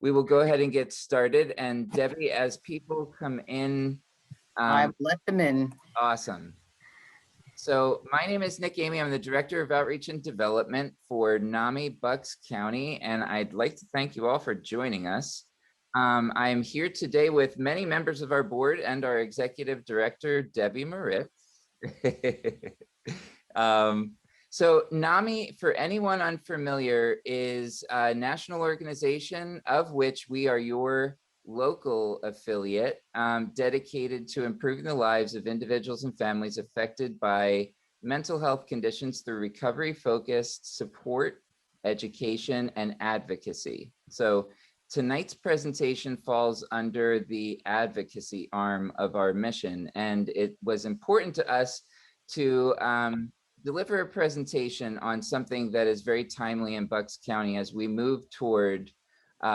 we will go ahead and get started. And Debbie, as people come in, I've let them in. Awesome. So my name is Nick Amy. I'm the Director of Outreach and Development for NAMI Bucks County, and I'd like to thank you all for joining us. I am here today with many members of our board and our Executive Director, Debbie Moritz. So NAMI, for anyone unfamiliar, is a national organization of which we are your local affiliate, dedicated to improving the lives of individuals and families affected by mental health conditions through recovery-focused support, education, and advocacy. So tonight's presentation falls under the advocacy arm of our mission, and it was important to us to deliver a presentation on something that is very timely in Bucks County as we move toward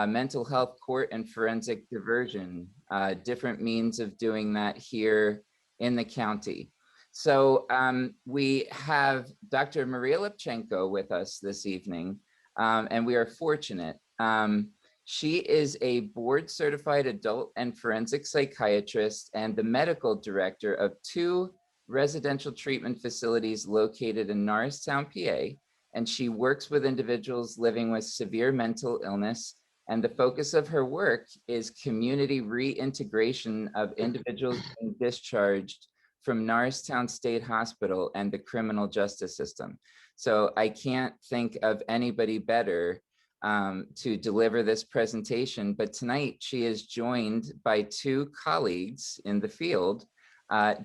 mental health court and forensic diversion, different means of doing that here in the county. So we have Dr. Maria Lepchenko with us this evening, and we are fortunate. She is a board certified adult and forensic psychiatrist and the medical director of 2 residential treatment facilities located in Norristown, PA, and she works with individuals living with severe mental illness. And the focus of her work is community reintegration of individuals being discharged from Norristown State Hospital and the criminal justice system. So I can't think of anybody better to deliver this presentation, but tonight she is joined by 2 colleagues in the field,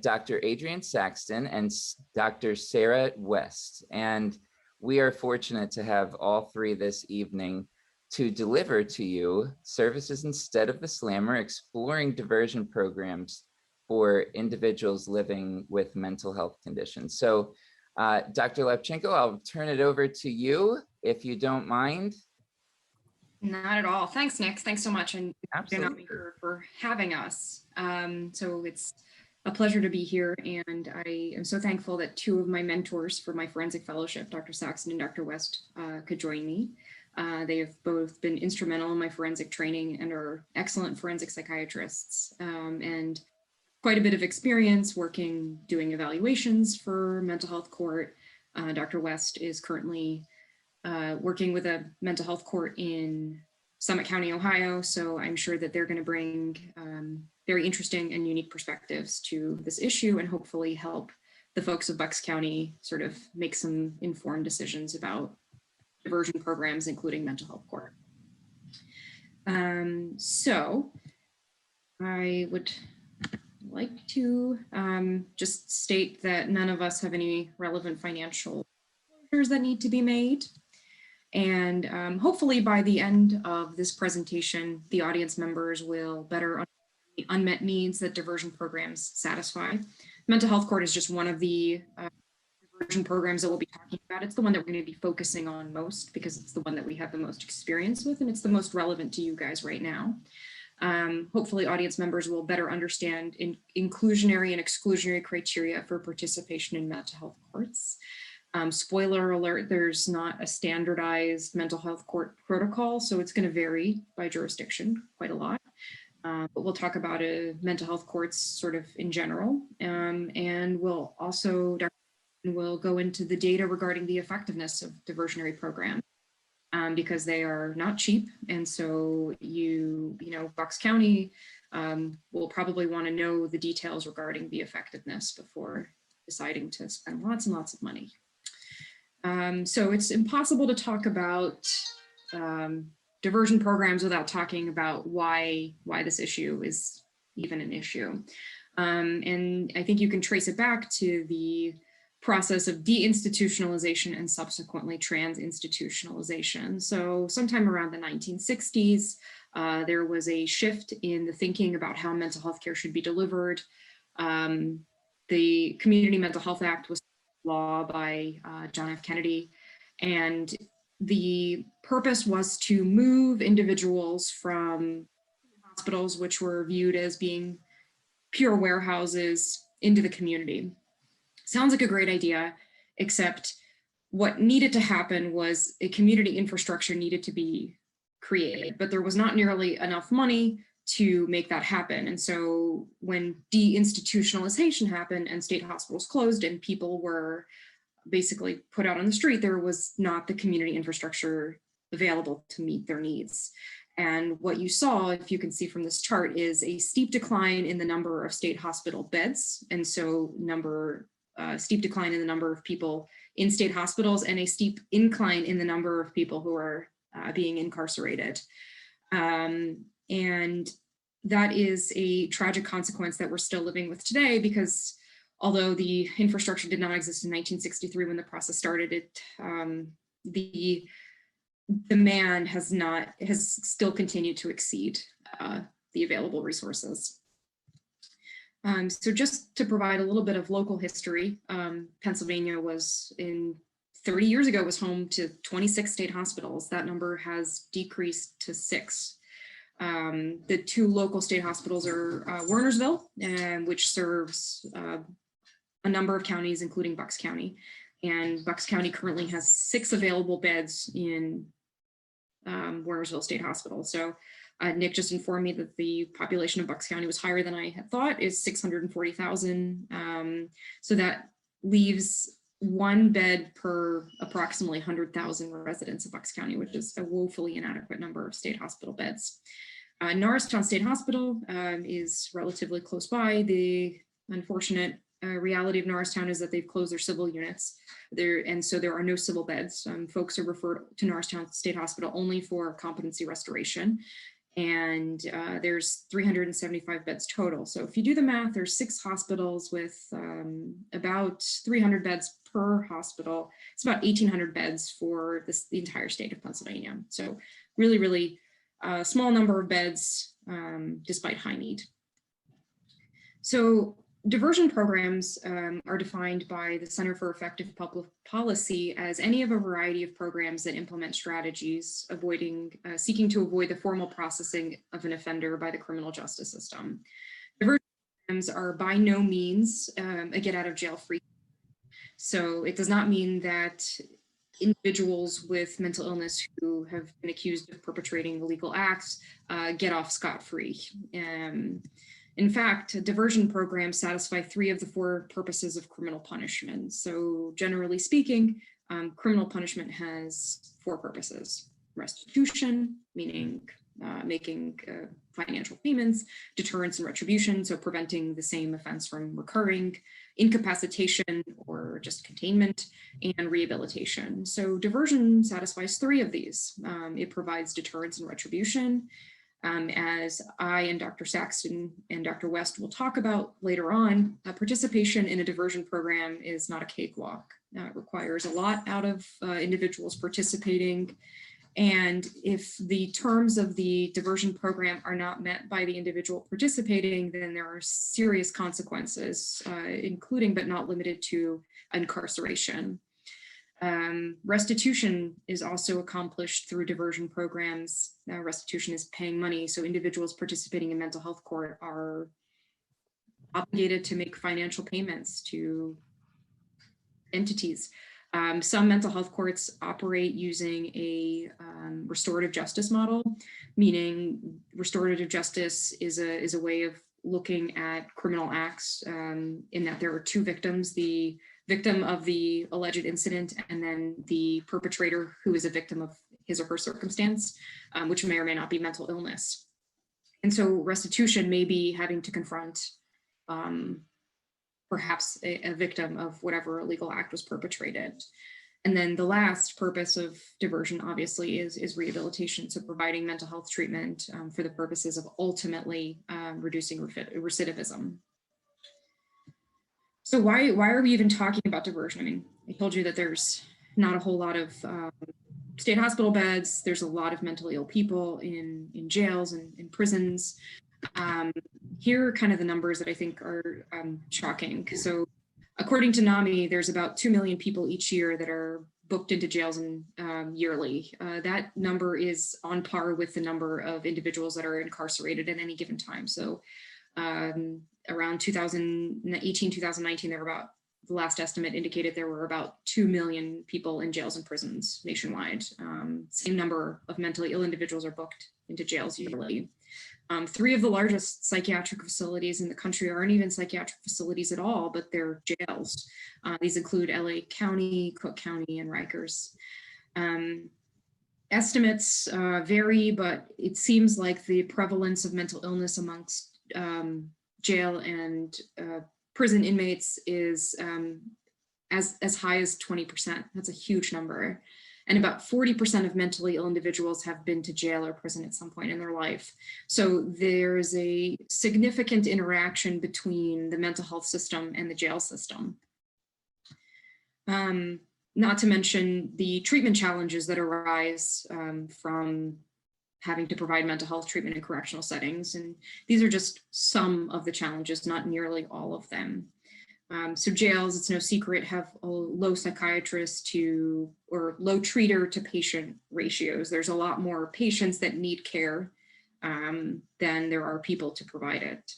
Dr. Adrienne Saxton and Dr. Sarah West. And we are fortunate to have all 3 this evening to deliver to you services instead of the slammer, exploring diversion programs for individuals living with mental health conditions. So Dr. Lepchenko, I'll turn it over to you if you don't mind. Not at all. Thanks, Nick. Thanks so much. And Absolutely. for having us. So it's a pleasure to be here. And I am so thankful that 2 of my mentors for my forensic fellowship, Dr. Saxton and Dr. West, could join me. They have both been instrumental in my forensic training and are excellent forensic psychiatrists, and quite a bit of experience doing evaluations for mental health court. Dr. West is currently working with a mental health court in Summit County, Ohio. So I'm sure that they're going to bring very interesting and unique perspectives to this issue and hopefully help the folks of Bucks County sort of make some informed decisions about diversion programs, including mental health court. So I would like to just state that none of us have any relevant financial disclosures that need to be made. And hopefully by the end of this presentation, the audience members will better understand the unmet needs that diversion programs satisfy. Mental health court is just one of the diversion programs that we'll be talking about. It's the one that we're going to be focusing on most because it's the one that we have the most experience with and it's the most relevant to you guys right now. Hopefully audience members will better understand inclusionary and exclusionary criteria for participation in mental health courts. Spoiler alert, there's not a standardized mental health court protocol, so it's going to vary by jurisdiction quite a lot. But we'll talk about mental health courts sort of in general, and we'll also we'll go into the data regarding the effectiveness of diversionary programs because they are not cheap. And so you know, Bucks County will probably want to know the details regarding the effectiveness before deciding to spend lots and lots of money. So it's impossible to talk about diversion programs without talking about why this issue is even an issue. And I think you can trace it back to the process of deinstitutionalization and subsequently transinstitutionalization. So sometime around the 1960s, there was a shift in the thinking about how mental health care should be delivered. The Community Mental Health Act was law by John F. Kennedy, and the purpose was to move individuals from hospitals, which were viewed as being pure warehouses, into the community. Sounds like a great idea, except what needed to happen was a community infrastructure needed to be created, but there was not nearly enough money to make that happen. And so when deinstitutionalization happened and state hospitals closed and people were basically put out on the street, there was not the community infrastructure available to meet their needs. And what you saw, if you can see from this chart, is a steep decline in the number of state hospital beds. And so steep decline in the number of people in state hospitals and a steep incline in the number of people who are being incarcerated. And that is a tragic consequence that we're still living with today, because although the infrastructure did not exist in 1963 when the process started, the demand has still continued to exceed the available resources. So just to provide a little bit of local history, Pennsylvania was 30 years ago was home to 26 state hospitals. That number has decreased to 6. The 2 local state hospitals are Wernersville, which serves a number of counties, including Bucks County. And Bucks County currently has 6 available beds in Wernersville State Hospital. So Nick just informed me that the population of Bucks County was higher than I had thought, is 640,000. So that leaves 1 bed per approximately 100,000 residents of Bucks County, which is a woefully inadequate number of state hospital beds. Norristown State Hospital is relatively close by. The unfortunate reality of Norristown is that they've closed their civil units and so there are no civil beds. Folks are referred to Norristown State Hospital only for competency restoration. And there's 375 beds total. So if you do the math, there's 6 hospitals with about 300 beds per hospital. It's about 1,800 beds for the entire state of Pennsylvania. So really, really small number of beds despite high need. So diversion programs are defined by the Center for Effective Public Policy as any of a variety of programs that implement strategies seeking to avoid the formal processing of an offender by the criminal justice system. Diversion programs are by no means a get out of jail free. So it does not mean that individuals with mental illness who have been accused of perpetrating illegal acts get off scot-free. In fact, diversion programs satisfy 3 of the 4 purposes of criminal punishment. So generally speaking, criminal punishment has 4 purposes: restitution, meaning making financial payments; deterrence and retribution, so preventing the same offense from recurring; incapacitation or just containment; and rehabilitation. So diversion satisfies 3 of these. It provides deterrence and retribution. As I and Dr. Saxton and Dr. West will talk about later on, participation in a diversion program is not a cakewalk. It requires a lot out of individuals participating. And if the terms of the diversion program are not met by the individual participating, then there are serious consequences, including but not limited to incarceration. Restitution is also accomplished through diversion programs. Restitution is paying money, so individuals participating in mental health court are obligated to make financial payments to entities. Some mental health courts operate using a restorative justice model, meaning restorative justice is a way of looking at criminal acts in that there are 2 victims: the victim of the alleged incident and then the perpetrator who is a victim of his or her circumstance, which may or may not be mental illness. And so restitution may be having to confront perhaps a victim of whatever illegal act was perpetrated. And then the last purpose of diversion, obviously, is rehabilitation, so providing mental health treatment for the purposes of ultimately reducing recidivism. So why are we even talking about diversion? I mean, I told you that there's not a whole lot of state hospital beds. There's a lot of mentally ill people in jails and in prisons. Here are kind of the numbers that I think are shocking. So according to NAMI, there's about 2 million people each year that are booked into jails and yearly. That number is on par with the number of individuals that are incarcerated at any given time. So around 2018, 2019, there were about the last estimate indicated there were about 2 million people in jails and prisons nationwide. Same number of mentally ill individuals are booked into jails yearly. 3 of the largest psychiatric facilities in the country aren't even psychiatric facilities at all, but they're jails. These include LA County, Cook County, and Rikers. Estimates vary, but it seems like the prevalence of mental illness amongst jail and prison inmates is as high as 20%. That's a huge number. And about 40% of mentally ill individuals have been to jail or prison at some point in their life. So there's a significant interaction between the mental health system and the jail system. Not to mention the treatment challenges that arise from having to provide mental health treatment in correctional settings. And these are just some of the challenges, not nearly all of them. So jails, it's no secret, have a low psychiatrist to, or low treater to patient ratios. There's a lot more patients that need care than there are people to provide it.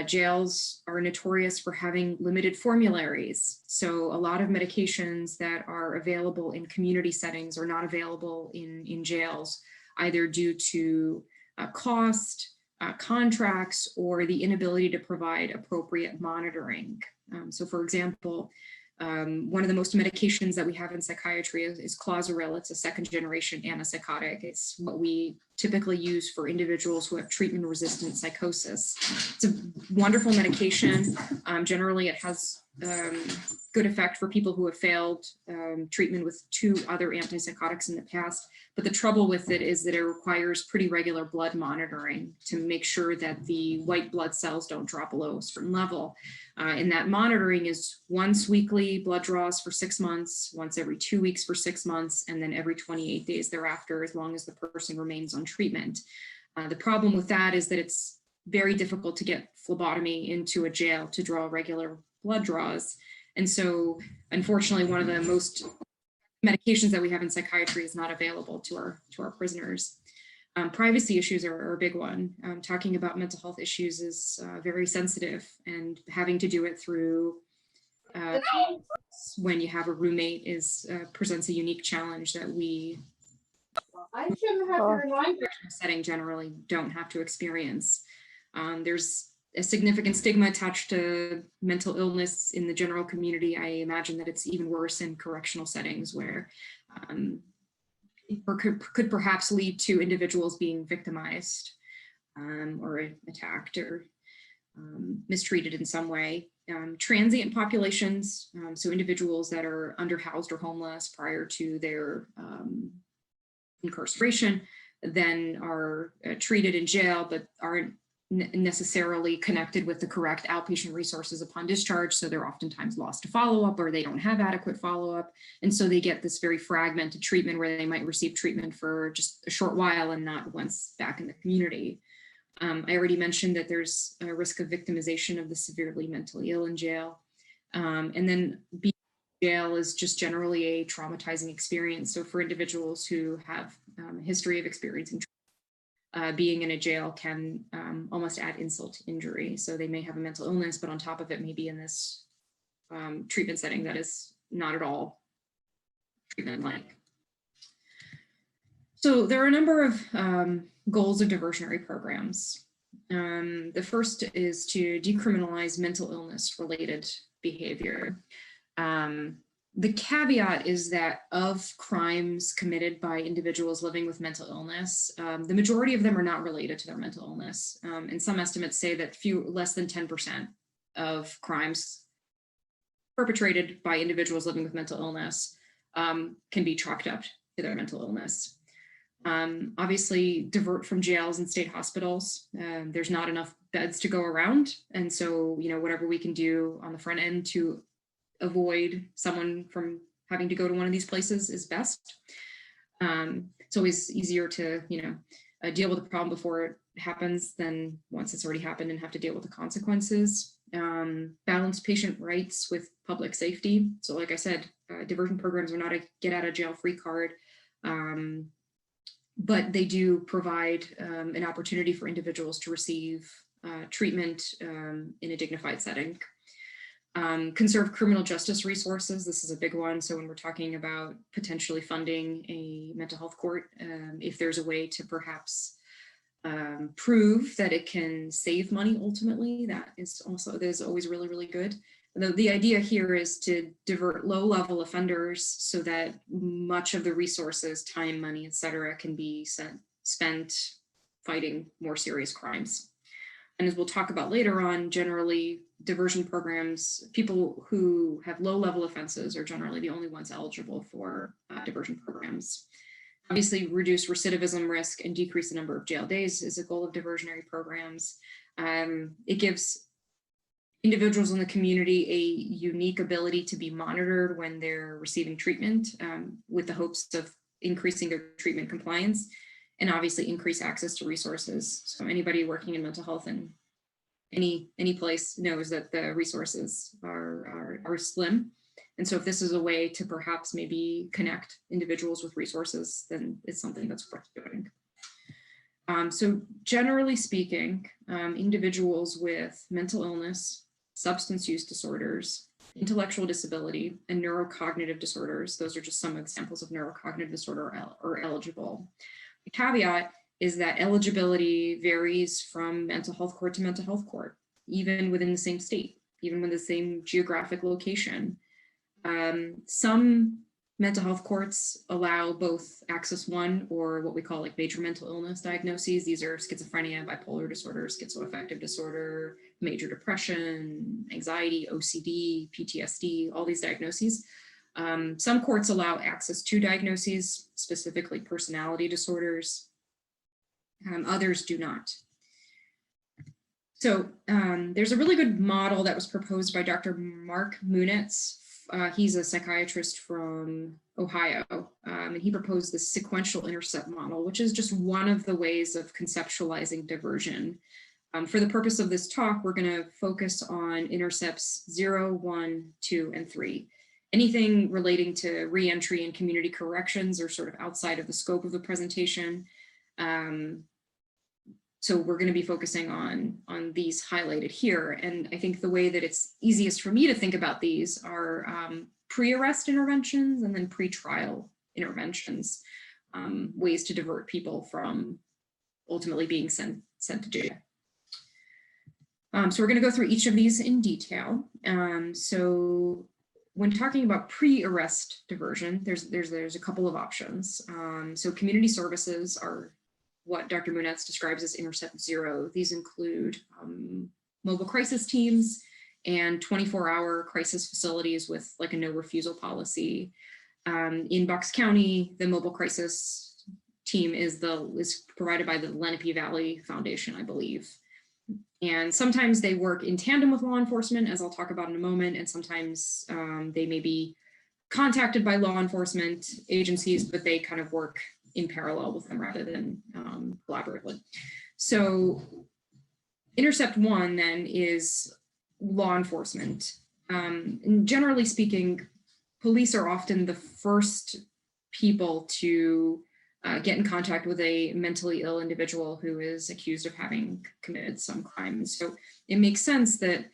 Jails are notorious for having limited formularies. So a lot of medications that are available in community settings are not available in jails, either due to cost, contracts, or the inability to provide appropriate monitoring. So for example, one of the most medications that we have in psychiatry is clozaril. It's a 2nd-generation antipsychotic. It's what we typically use for individuals who have treatment-resistant psychosis. It's a wonderful medication. Generally, it has good effect for people who have failed treatment with 2 other antipsychotics in the past. But the trouble with it is that it requires pretty regular blood monitoring to make sure that the white blood cells don't drop below a certain level. And that monitoring is once weekly blood draws for 6 months, once every 2 weeks for 6 months, and then every 28 days thereafter, as long as the person remains on treatment. The problem with that is that it's very difficult to get phlebotomy into a jail to draw regular blood draws. And so, unfortunately, one of the most medications that we have in psychiatry is not available to our prisoners. Privacy issues are a big one. Talking about mental health issues is very sensitive, and having to do it through when you have a roommate presents a unique challenge that we I shouldn't have to remind you. setting generally don't have to experience. There's a significant stigma attached to mental illness in the general community. I imagine that it's even worse in correctional settings where it could perhaps lead to individuals being victimized or attacked or mistreated in some way. Transient populations, so individuals that are underhoused or homeless prior to their incarceration, then are treated in jail but aren't necessarily connected with the correct outpatient resources upon discharge. So they're oftentimes lost to follow-up, or they don't have adequate follow-up. And so they get this very fragmented treatment where they might receive treatment for just a short while and not once back in the community. I already mentioned that there's a risk of victimization of the severely mentally ill in jail. And then being in jail is just generally a traumatizing experience. So for individuals who have a history of experiencing being in a jail can almost add insult to injury. So they may have a mental illness, but on top of it, maybe in this treatment setting that is not at all treatment-like. So there are a number of goals of diversionary programs. The first is to decriminalize mental illness-related behavior. The caveat is that of crimes committed by individuals living with mental illness, the majority of them are not related to their mental illness. And some estimates say that less than 10% of crimes perpetrated by individuals living with mental illness can be chalked up to their mental illness. Obviously, divert from jails and state hospitals. There's not enough beds to go around. And so, whatever we can do on the front end to avoid someone from having to go to one of these places is best. It's always easier to, deal with the problem before it happens than once it's already happened and have to deal with the consequences. Balance patient rights with public safety. So like I said, diversion programs are not a get out of jail free card, but they do provide an opportunity for individuals to receive treatment in a dignified setting. Conserve criminal justice resources. This is a big one. So when we're talking about potentially funding a mental health court, if there's a way to perhaps prove that it can save money ultimately, that is always really, really good. The idea here is to divert low-level offenders so that much of the resources, time, money, etc., can be spent fighting more serious crimes. And as we'll talk about later on, generally diversion programs, people who have low-level offenses are generally the only ones eligible for diversion programs. Obviously, reduce recidivism risk and decrease the number of jail days is a goal of diversionary programs. It gives individuals in the community a unique ability to be monitored when they're receiving treatment, with the hopes of increasing their treatment compliance, and obviously increase access to resources. So anybody working in mental health in any place knows that the resources are slim. And so if this is a way to perhaps maybe connect individuals with resources, then it's something that's worth doing. So generally speaking, individuals with mental illness, substance use disorders, intellectual disability, and neurocognitive disorders, those are just some examples of neurocognitive disorder, are eligible. The caveat is that eligibility varies from mental health court to mental health court, even within the same state, even with the same geographic location. Some mental health courts allow both Axis 1 or what we call like major mental illness diagnoses. These are schizophrenia, bipolar disorder, schizoaffective disorder, major depression, anxiety, OCD, PTSD, all these diagnoses. Some courts allow Axis 2 diagnoses, specifically personality disorders. Others do not. So there's a really good model that was proposed by Dr. Mark Munitz. He's a psychiatrist from Ohio, and he proposed the sequential intercept model, which is just one of the ways of conceptualizing diversion. For the purpose of this talk, we're going to focus on intercepts 0, 1, 2, and 3. Anything relating to reentry and community corrections are sort of outside of the scope of the presentation. So we're going to be focusing on these highlighted here. And I think the way that it's easiest for me to think about these are pre-arrest interventions and then pre-trial interventions, ways to divert people from ultimately being sent to jail. So we're going to go through each of these in detail. So when talking about pre-arrest diversion, there's a couple of options. So community services are what Dr. Munitz describes as intercept 0. These include mobile crisis teams and 24-hour crisis facilities with like a no refusal policy. In Bucks County, the mobile crisis team is provided by the Lenape Valley Foundation, I believe. And sometimes they work in tandem with law enforcement, as I'll talk about in a moment, and sometimes they may be contacted by law enforcement agencies, but they kind of work in parallel with them rather than collaboratively. So intercept 1 then is law enforcement. And generally speaking, police are often the first people to get in contact with a mentally ill individual who is accused of having committed some crime. So it makes sense that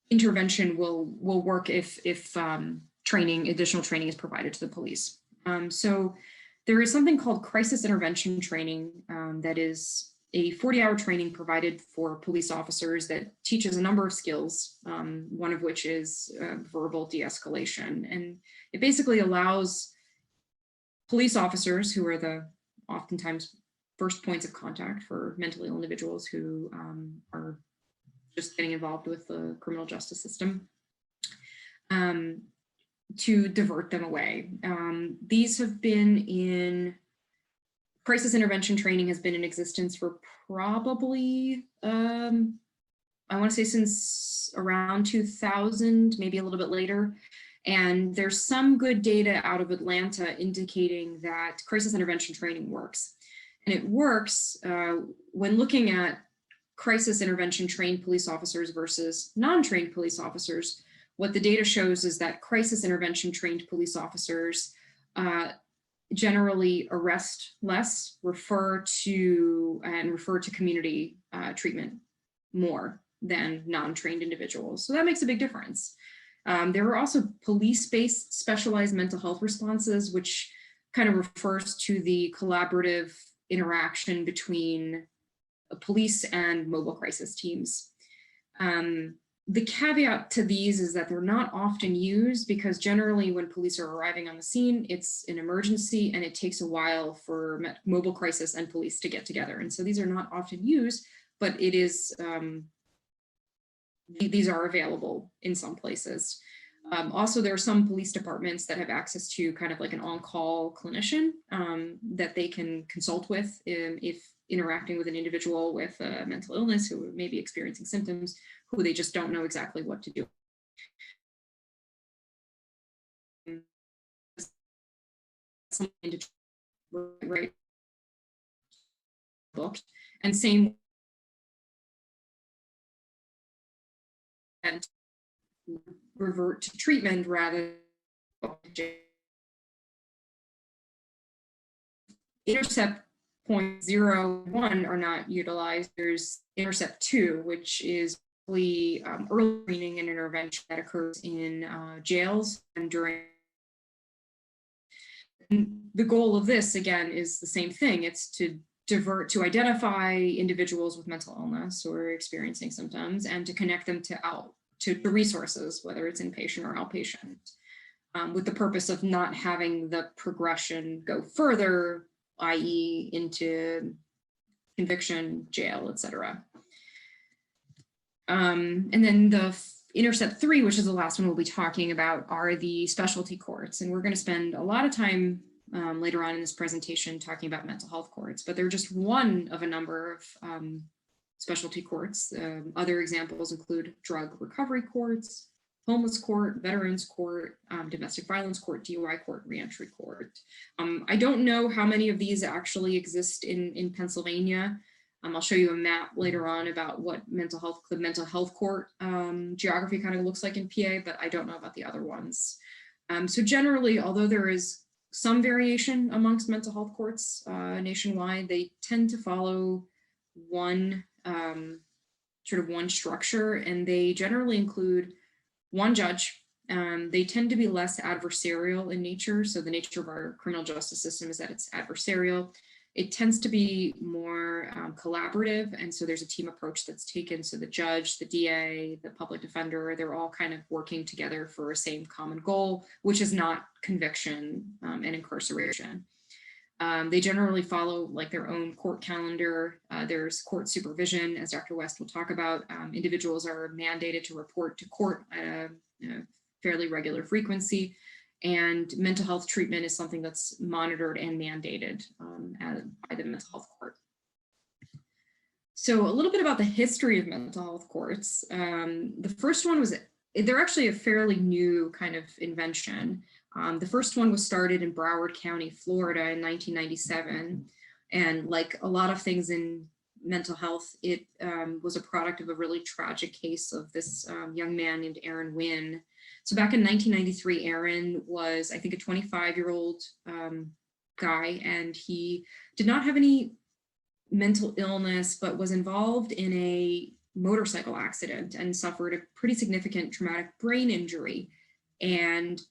intervention will work if additional training is provided to the police. So there is something called crisis intervention training that is a 40-hour training provided for police officers that teaches a number of skills, one of which is verbal de-escalation. And it basically allows police officers, who are the oftentimes first points of contact for mentally ill individuals who are just getting involved with the criminal justice system, to divert them away. These have been in, crisis intervention training has been in existence for probably, I want to say since around 2000, maybe a little bit later. And there's some good data out of Atlanta indicating that crisis intervention training works. And it works when looking at crisis intervention trained police officers versus non-trained police officers. What the data shows is that crisis intervention trained police officers generally arrest less, refer to community treatment more than non-trained individuals. So that makes a big difference. There are also police-based specialized mental health responses, which kind of refers to the collaborative interaction between police and mobile crisis teams. The caveat to these is that they're not often used because generally when police are arriving on the scene, it's an emergency and it takes a while for mobile crisis and police to get together. And so these are not often used, but it is, these are available in some places. Also, there are some police departments that have access to kind of like an on-call clinician that they can consult with if interacting with an individual with a mental illness who may be experiencing symptoms, who they just don't know exactly what to do. Right. Booked. And same and revert to treatment rather than intercept 0.01 are not utilized. There's intercept 2, which is early screening and intervention that occurs in jails and during. And the goal of this, again, is the same thing. It's to identify individuals with mental illness or experiencing symptoms and to connect them to the resources, whether it's inpatient or outpatient, with the purpose of not having the progression go further, i.e. into conviction, jail, etc. And then the intercept 3, which is the last one we'll be talking about, are the specialty courts. And we're going to spend a lot of time later on in this presentation talking about mental health courts, but they're just one of a number of specialty courts. Other examples include drug recovery courts, homeless court, veterans court, domestic violence court, DUI court, reentry court. I don't know how many of these actually exist in Pennsylvania. I'll show you a map later on about what the mental health court geography kind of looks like in PA, but I don't know about the other ones. So generally, although there is some variation amongst mental health courts nationwide, they tend to follow one structure, and they generally include one judge. They tend to be less adversarial in nature. So the nature of our criminal justice system is that it's adversarial. It tends to be more collaborative. And so there's a team approach that's taken. So the judge, the DA, the public defender, they're all kind of working together for a same common goal, which is not conviction and incarceration. They generally follow like their own court calendar. There's court supervision, as Dr. West will talk about. Individuals are mandated to report to court at a fairly regular frequency. And mental health treatment is something that's monitored and mandated by the mental health court. So a little bit about the history of mental health courts. The first one was, they're actually a fairly new kind of invention. The first one was started in Broward County, Florida in 1997. And like a lot of things in mental health, it was a product of a really tragic case of this young man named Aaron Wynn. So back in 1993, Aaron was, I think, a 25-year-old guy, and he did not have any mental illness, but was involved in a motorcycle accident and suffered a pretty significant traumatic brain injury. And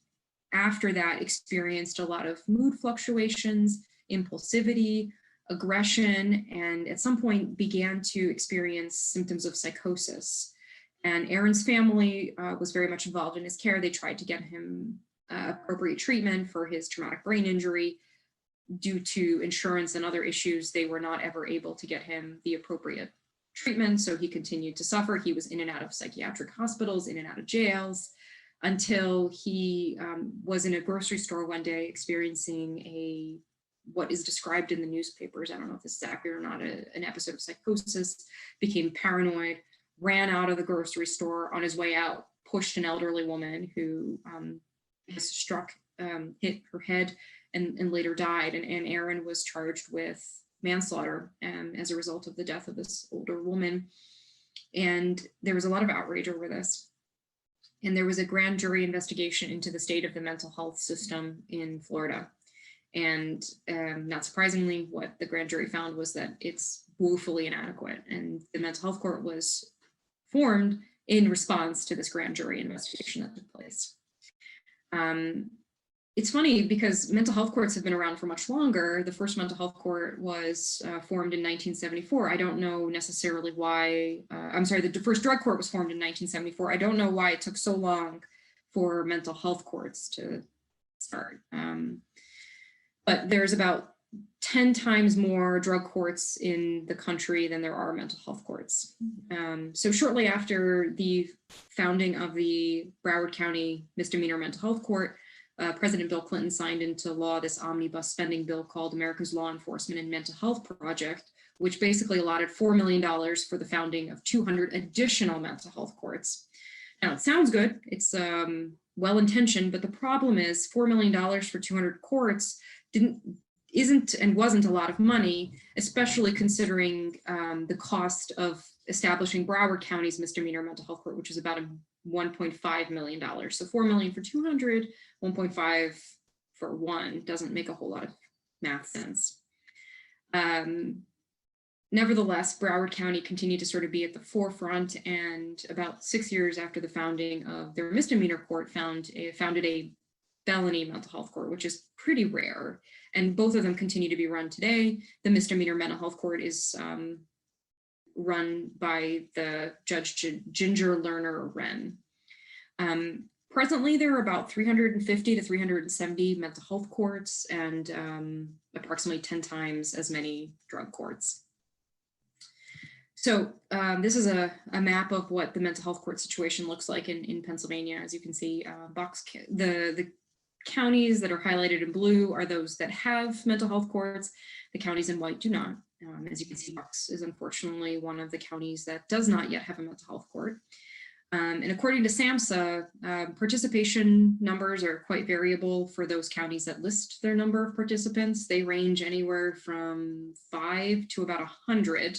after that, experienced a lot of mood fluctuations, impulsivity, aggression, and at some point began to experience symptoms of psychosis. And Aaron's family was very much involved in his care. They tried to get him appropriate treatment for his traumatic brain injury. Due to insurance and other issues, they were not ever able to get him the appropriate treatment. So he continued to suffer. He was in and out of psychiatric hospitals, in and out of jails, until he was in a grocery store one day experiencing what is described in the newspapers, I don't know if this is accurate or not, an episode of psychosis, became paranoid, ran out of the grocery store. On his way out, pushed an elderly woman who hit her head and later died. And Aaron was charged with manslaughter as a result of the death of this older woman. And there was a lot of outrage over this. And there was a grand jury investigation into the state of the mental health system in Florida. And not surprisingly, what the grand jury found was that it's woefully inadequate. And the mental health court was formed in response to this grand jury investigation that took place. It's funny because mental health courts have been around for much longer. The first mental health court was formed in 1974. I don't know necessarily why, I'm sorry, the first drug court was formed in 1974. I don't know why it took so long for mental health courts to start. But there's about 10 times more drug courts in the country than there are mental health courts. So shortly after the founding of the Broward County Misdemeanor Mental Health Court, President Bill Clinton signed into law this omnibus spending bill called America's Law Enforcement and Mental Health Project, which basically allotted $4 million for the founding of 200 additional mental health courts. Now, it sounds good. It's well-intentioned, but the problem is $4 million for 200 courts isn't and wasn't a lot of money, especially considering the cost of establishing Broward County's misdemeanor mental health court, which is about $1.5 million. So $4 million for 200, 1.5 for one doesn't make a whole lot of math sense. Nevertheless, Broward County continued to sort of be at the forefront, and about 6 years after the founding of their misdemeanor court, founded a felony mental health court, which is pretty rare. And both of them continue to be run today. The misdemeanor mental health court is run by the Judge Ginger Lerner Wren. Presently, there are about 350 to 370 mental health courts and approximately 10 times as many drug courts. So this is a map of what the mental health court situation looks like in Pennsylvania. As you can see, the counties that are highlighted in blue are those that have mental health courts. The counties in white do not. As you can see, Bucks is unfortunately one of the counties that does not yet have a mental health court. And according to SAMHSA, participation numbers are quite variable for those counties that list their number of participants. They range anywhere from 5 to about 100.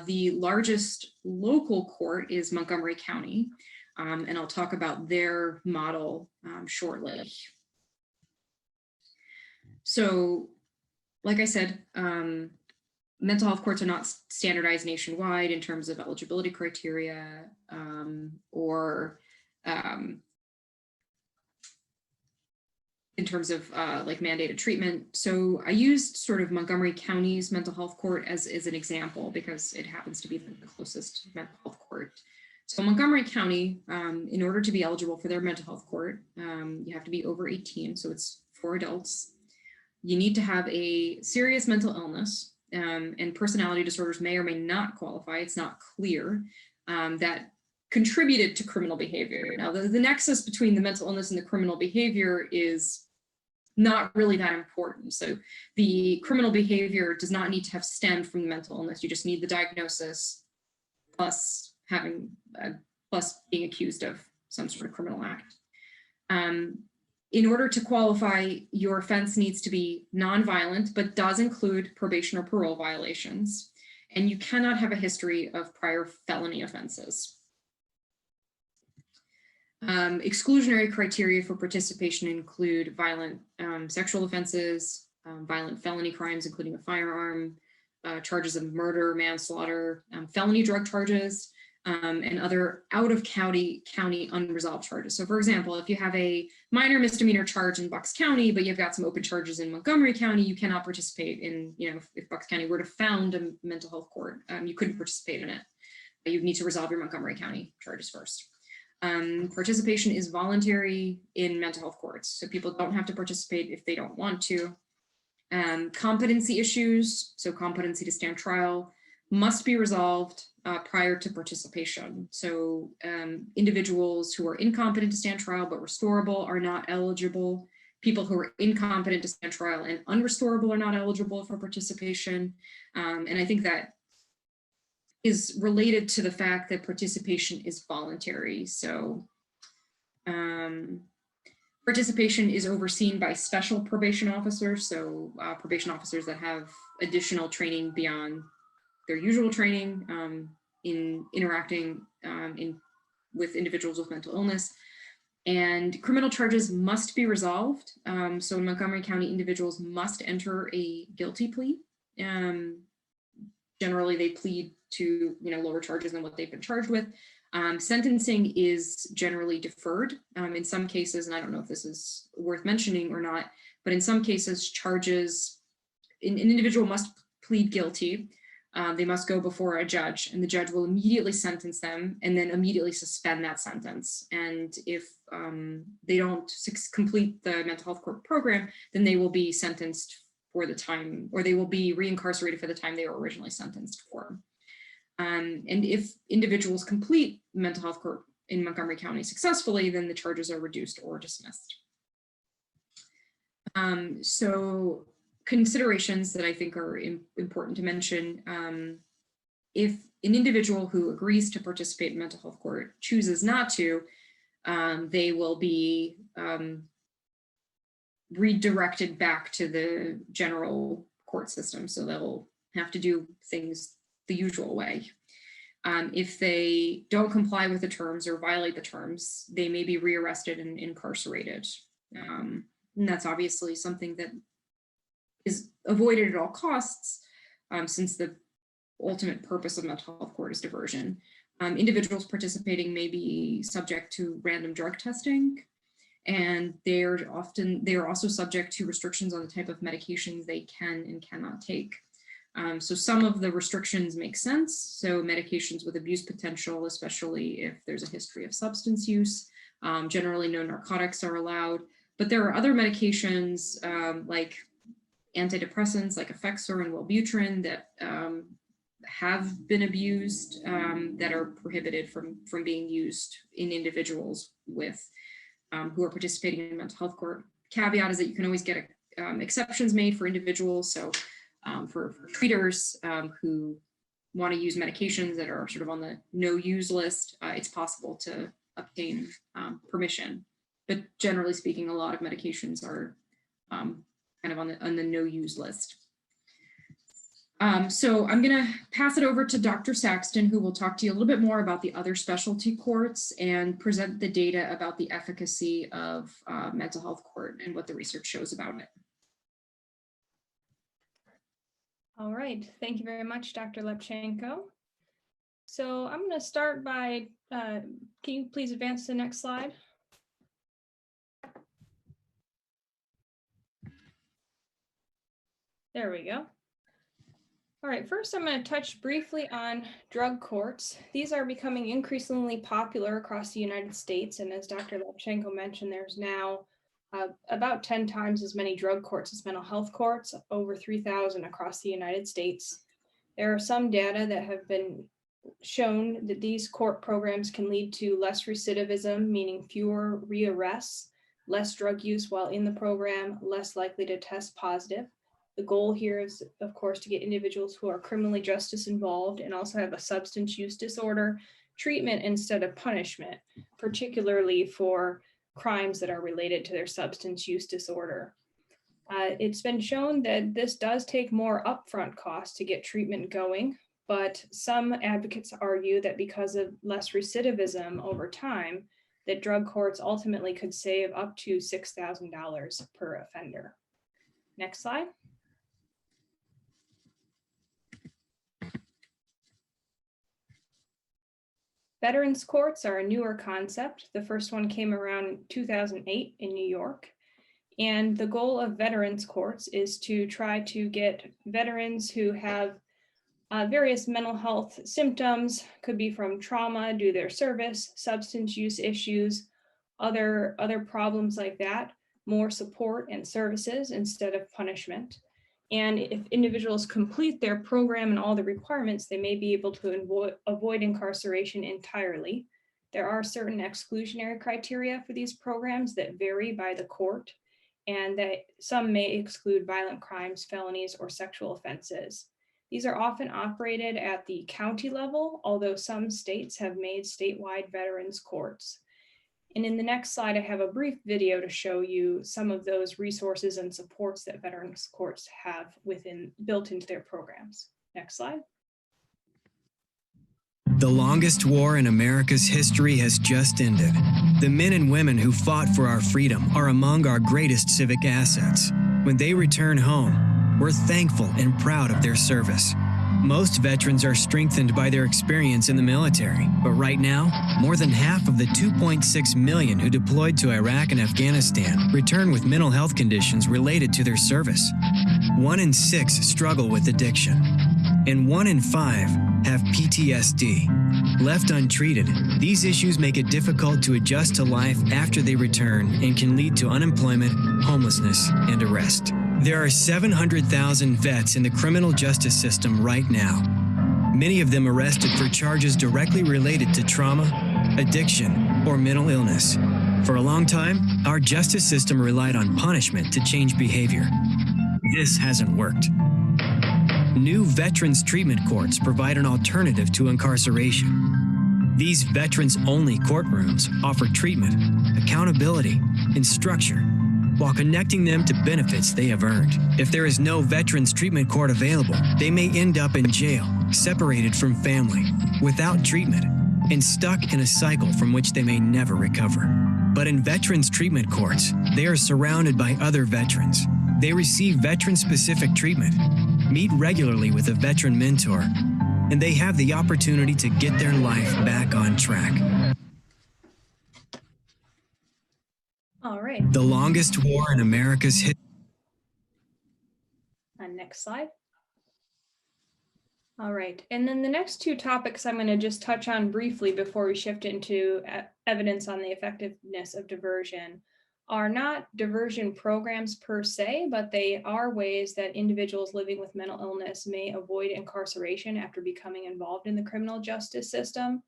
The largest local court is Montgomery County, and I'll talk about their model shortly. So, like I said, mental health courts are not standardized nationwide in terms of eligibility criteria or in terms of like mandated treatment. So I used sort of Montgomery County's mental health court as an example because it happens to be the closest mental health court. So Montgomery County, in order to be eligible for their mental health court, you have to be over 18, so it's for adults. You need to have a serious mental illness, and personality disorders may or may not qualify. It's not clear that contributed to criminal behavior. Now, the nexus between the mental illness and the criminal behavior is not really that important. So the criminal behavior does not need to have stemmed from the mental illness. You just need the diagnosis plus plus being accused of some sort of criminal act. In order to qualify, your offense needs to be nonviolent, but does include probation or parole violations. And you cannot have a history of prior felony offenses. Exclusionary criteria for participation include violent sexual offenses, violent felony crimes, including a firearm, charges of murder, manslaughter, felony drug charges, and other out-of-county unresolved charges. So for example, if you have a minor misdemeanor charge in Bucks County, but you've got some open charges in Montgomery County, you cannot participate in, if Bucks County were to found a mental health court, you couldn't participate in it. You need to resolve your Montgomery County charges first. Participation is voluntary in mental health courts, so people don't have to participate if they don't want to. Competency issues, so competency to stand trial, must be resolved prior to participation. So individuals who are incompetent to stand trial but restorable are not eligible. People who are incompetent to stand trial and unrestorable are not eligible for participation. And I think that is related to the fact that participation is voluntary. So participation is overseen by special probation officers. So probation officers that have additional training beyond their usual training in interacting with individuals with mental illness. And criminal charges must be resolved. So in Montgomery County, individuals must enter a guilty plea generally they plead to, lower charges than what they've been charged with. Sentencing is generally deferred in some cases, and I don't know if this is worth mentioning or not, but in some cases, an individual must plead guilty. They must go before a judge, and the judge will immediately sentence them and then immediately suspend that sentence. And if they don't complete the mental health court program, then they will be sentenced for the time, or they will be reincarcerated for the time they were originally sentenced for. And if individuals complete mental health court in Montgomery County successfully, then the charges are reduced or dismissed. So considerations that I think are important to mention, if an individual who agrees to participate in mental health court chooses not to, they will be redirected back to the general court system. So they'll have to do things the usual way. If they don't comply with the terms or violate the terms, they may be rearrested and incarcerated. And that's obviously something that is avoided at all costs, since the ultimate purpose of mental health court is diversion. Individuals participating may be subject to random drug testing, and they are also subject to restrictions on the type of medications they can and cannot take. So some of the restrictions make sense. So medications with abuse potential, especially if there's a history of substance use, generally no narcotics are allowed, but there are other medications like antidepressants like Effexor and Wellbutrin that have been abused, that are prohibited from being used in individuals with who are participating in mental health court. Caveat is that you can always get exceptions made for individuals. So for treaters who want to use medications that are sort of on the no-use list, it's possible to obtain permission. But generally speaking, a lot of medications are kind of on the no-use list. So I'm going to pass it over to Dr. Saxton, who will talk to you a little bit more about the other specialty courts and present the data about the efficacy of mental health court and what the research shows about it. All right, thank you very much, Dr. Lepchenko. So I'm going to start by, can you please advance to the next slide? There we go. All right, first I'm going to touch briefly on drug courts. These are becoming increasingly popular across the United States, and as Dr. Lepchenko mentioned, there's now about 10 times as many drug courts as mental health courts, over 3,000 across the United States. There are some data that have been shown that these court programs can lead to less recidivism, meaning fewer rearrests, less drug use while in the program, less likely to test positive. The goal here is, of course, to get individuals who are criminally justice involved and also have a substance use disorder treatment instead of punishment, particularly for crimes that are related to their substance use disorder. It's been shown that this does take more upfront costs to get treatment going, but some advocates argue that because of less recidivism over time, that drug courts ultimately could save up to $6,000 per offender. Next slide. Veterans courts are a newer concept. The first one came around 2008 in New York. And the goal of veterans courts is to try to get veterans who have various mental health symptoms, could be from trauma due to their service, substance use issues, other problems like that, more support and services instead of punishment. And if individuals complete their program and all the requirements, they may be able to avoid incarceration entirely. There are certain exclusionary criteria for these programs that vary by the court, and that some may exclude violent crimes, felonies, or sexual offenses. These are often operated at the county level, although some states have made statewide veterans courts. And in the next slide, I have a brief video to show you some of those resources and supports that veterans courts have built into their programs. Next slide. The longest war in America's history has just ended. The men and women who fought for our freedom are among our greatest civic assets. When they return home, we're thankful and proud of their service. Most veterans are strengthened by their experience in the military, but right now, more than half of the 2.6 million who deployed to Iraq and Afghanistan return with mental health conditions related to their service. 1 in 6 struggle with addiction, and 1 in 5 have PTSD. Left untreated, these issues make it difficult to adjust to life after they return and can lead to unemployment, homelessness, and arrest. There are 700,000 vets in the criminal justice system right now, many of them arrested for charges directly related to trauma, addiction, or mental illness. For a long time, our justice system relied on punishment to change behavior. This hasn't worked. New veterans treatment courts provide an alternative to incarceration. These veterans-only courtrooms offer treatment, accountability, and structure, while connecting them to benefits they have earned. If there is no veterans treatment court available, they may end up in jail, separated from family, without treatment, and stuck in a cycle from which they may never recover. But in veterans treatment courts, they are surrounded by other veterans. They receive veteran-specific treatment, meet regularly with a veteran mentor, and they have the opportunity to get their life back on track. All right, The longest war in America's history. next slide. All right, and then the next two topics I'm going to just touch on briefly before we shift into evidence on the effectiveness of diversion are not diversion programs per se, but they are ways that individuals living with mental illness may avoid incarceration after becoming involved in the criminal justice system.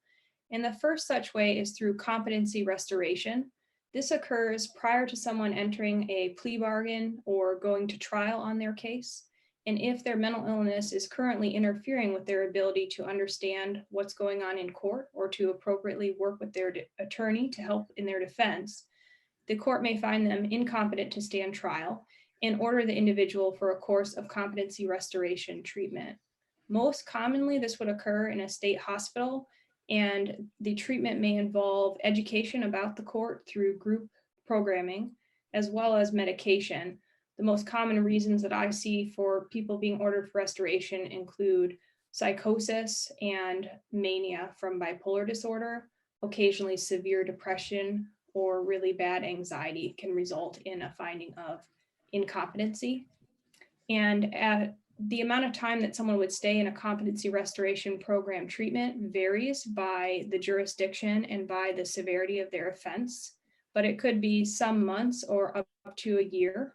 And the first such way is through competency restoration. This occurs prior to someone entering a plea bargain or going to trial on their case. And if their mental illness is currently interfering with their ability to understand what's going on in court or to appropriately work with their attorney to help in their defense, the court may find them incompetent to stand trial and order the individual for a course of competency restoration treatment. Most commonly, this would occur in a state hospital, and the treatment may involve education about the court through group programming, as well as medication. The most common reasons that I see for people being ordered for restoration include psychosis and mania from bipolar disorder. Occasionally severe depression or really bad anxiety can result in a finding of incompetency. And the amount of time that someone would stay in a competency restoration program treatment varies by the jurisdiction and by the severity of their offense, but it could be some months or up to a year.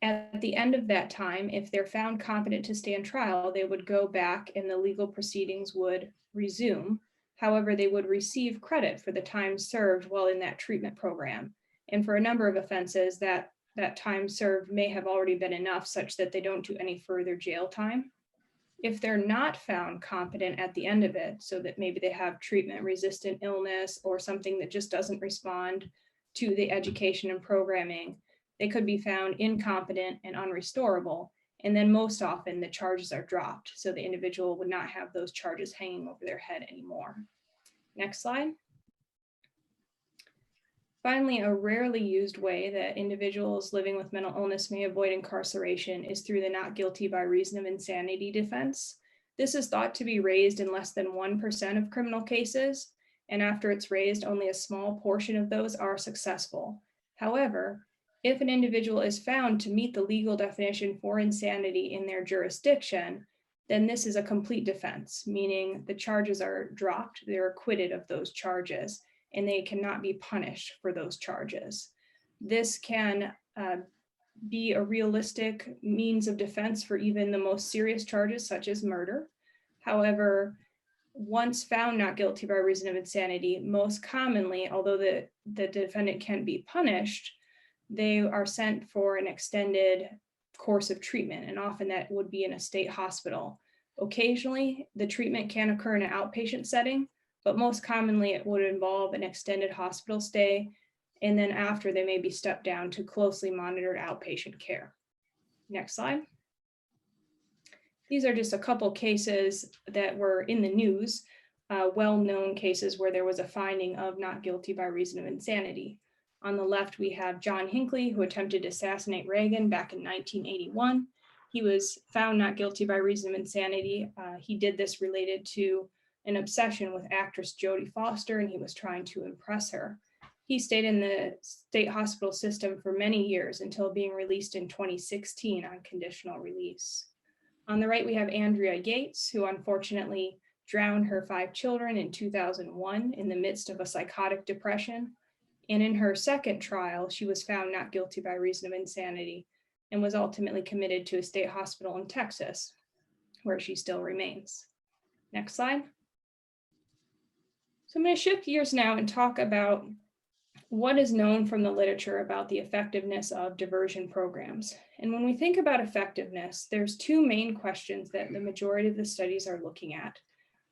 At the end of that time, if they're found competent to stand trial, they would go back and the legal proceedings would resume. However, they would receive credit for the time served while in that treatment program. And for a number of offenses, that time served may have already been enough such that they don't do any further jail time. If they're not found competent at the end of it, so that maybe they have treatment-resistant illness or something that just doesn't respond to the education and programming, they could be found incompetent and unrestorable. And then most often the charges are dropped, so the individual would not have those charges hanging over their head anymore. Next slide. Finally, a rarely used way that individuals living with mental illness may avoid incarceration is through the not guilty by reason of insanity defense. This is thought to be raised in less than 1% of criminal cases, and after it's raised, only a small portion of those are successful. However, if an individual is found to meet the legal definition for insanity in their jurisdiction, then this is a complete defense, meaning the charges are dropped, they're acquitted of those charges, and they cannot be punished for those charges. This can be a realistic means of defense for even the most serious charges, such as murder. However, once found not guilty by reason of insanity, most commonly, although the defendant can be punished, they are sent for an extended course of treatment, and often that would be in a state hospital. Occasionally, the treatment can occur in an outpatient setting, but most commonly it would involve an extended hospital stay, and then after they may be stepped down to closely monitored outpatient care. Next slide. These are just a couple cases that were in the news, well-known cases where there was a finding of not guilty by reason of insanity. On the left, we have John Hinckley, who attempted to assassinate Reagan back in 1981. He was found not guilty by reason of insanity. He did this related to an obsession with actress Jodie Foster, and he was trying to impress her. He stayed in the state hospital system for many years until being released in 2016 on conditional release. On the right, we have Andrea Yates, who unfortunately drowned her 5 children in 2001 in the midst of a psychotic depression. And in her second trial, she was found not guilty by reason of insanity and was ultimately committed to a state hospital in Texas, where she still remains. Next slide. So I'm going to shift gears now and talk about what is known from the literature about the effectiveness of diversion programs. And when we think about effectiveness, there's 2 main questions that the majority of the studies are looking at.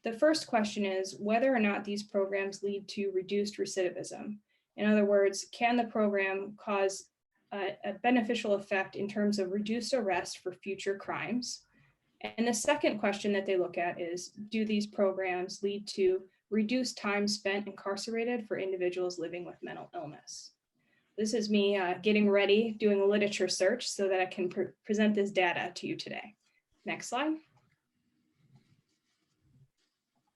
The first question is whether or not these programs lead to reduced recidivism. In other words, can the program cause a beneficial effect in terms of reduced arrest for future crimes? And the second question that they look at is, do these programs lead to reduced time spent incarcerated for individuals living with mental illness? This is me getting ready, doing a literature search so that I can present this data to you today. Next slide.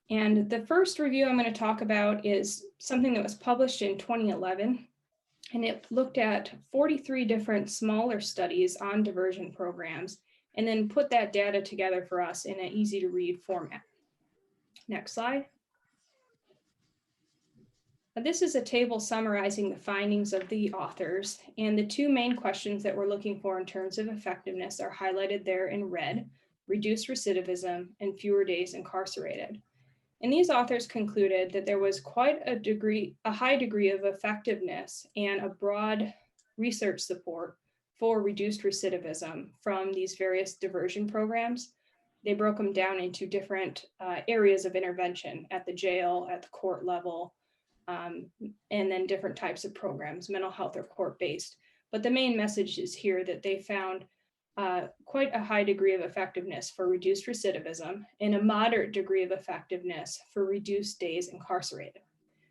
And the first review I'm going to talk about is something that was published in 2011. And it looked at 43 different smaller studies on diversion programs and then put that data together for us in an easy to read format. Next slide. This is a table summarizing the findings of the authors, and the 2 main questions that we're looking for in terms of effectiveness are highlighted there in red: reduced recidivism and fewer days incarcerated. And these authors concluded that there was quite a high degree of effectiveness and a broad research support for reduced recidivism from these various diversion programs. They broke them down into different areas of intervention at the jail, at the court level, and then different types of programs, mental health or court-based. But the main message is here that they found quite a high degree of effectiveness for reduced recidivism and a moderate degree of effectiveness for reduced days incarcerated.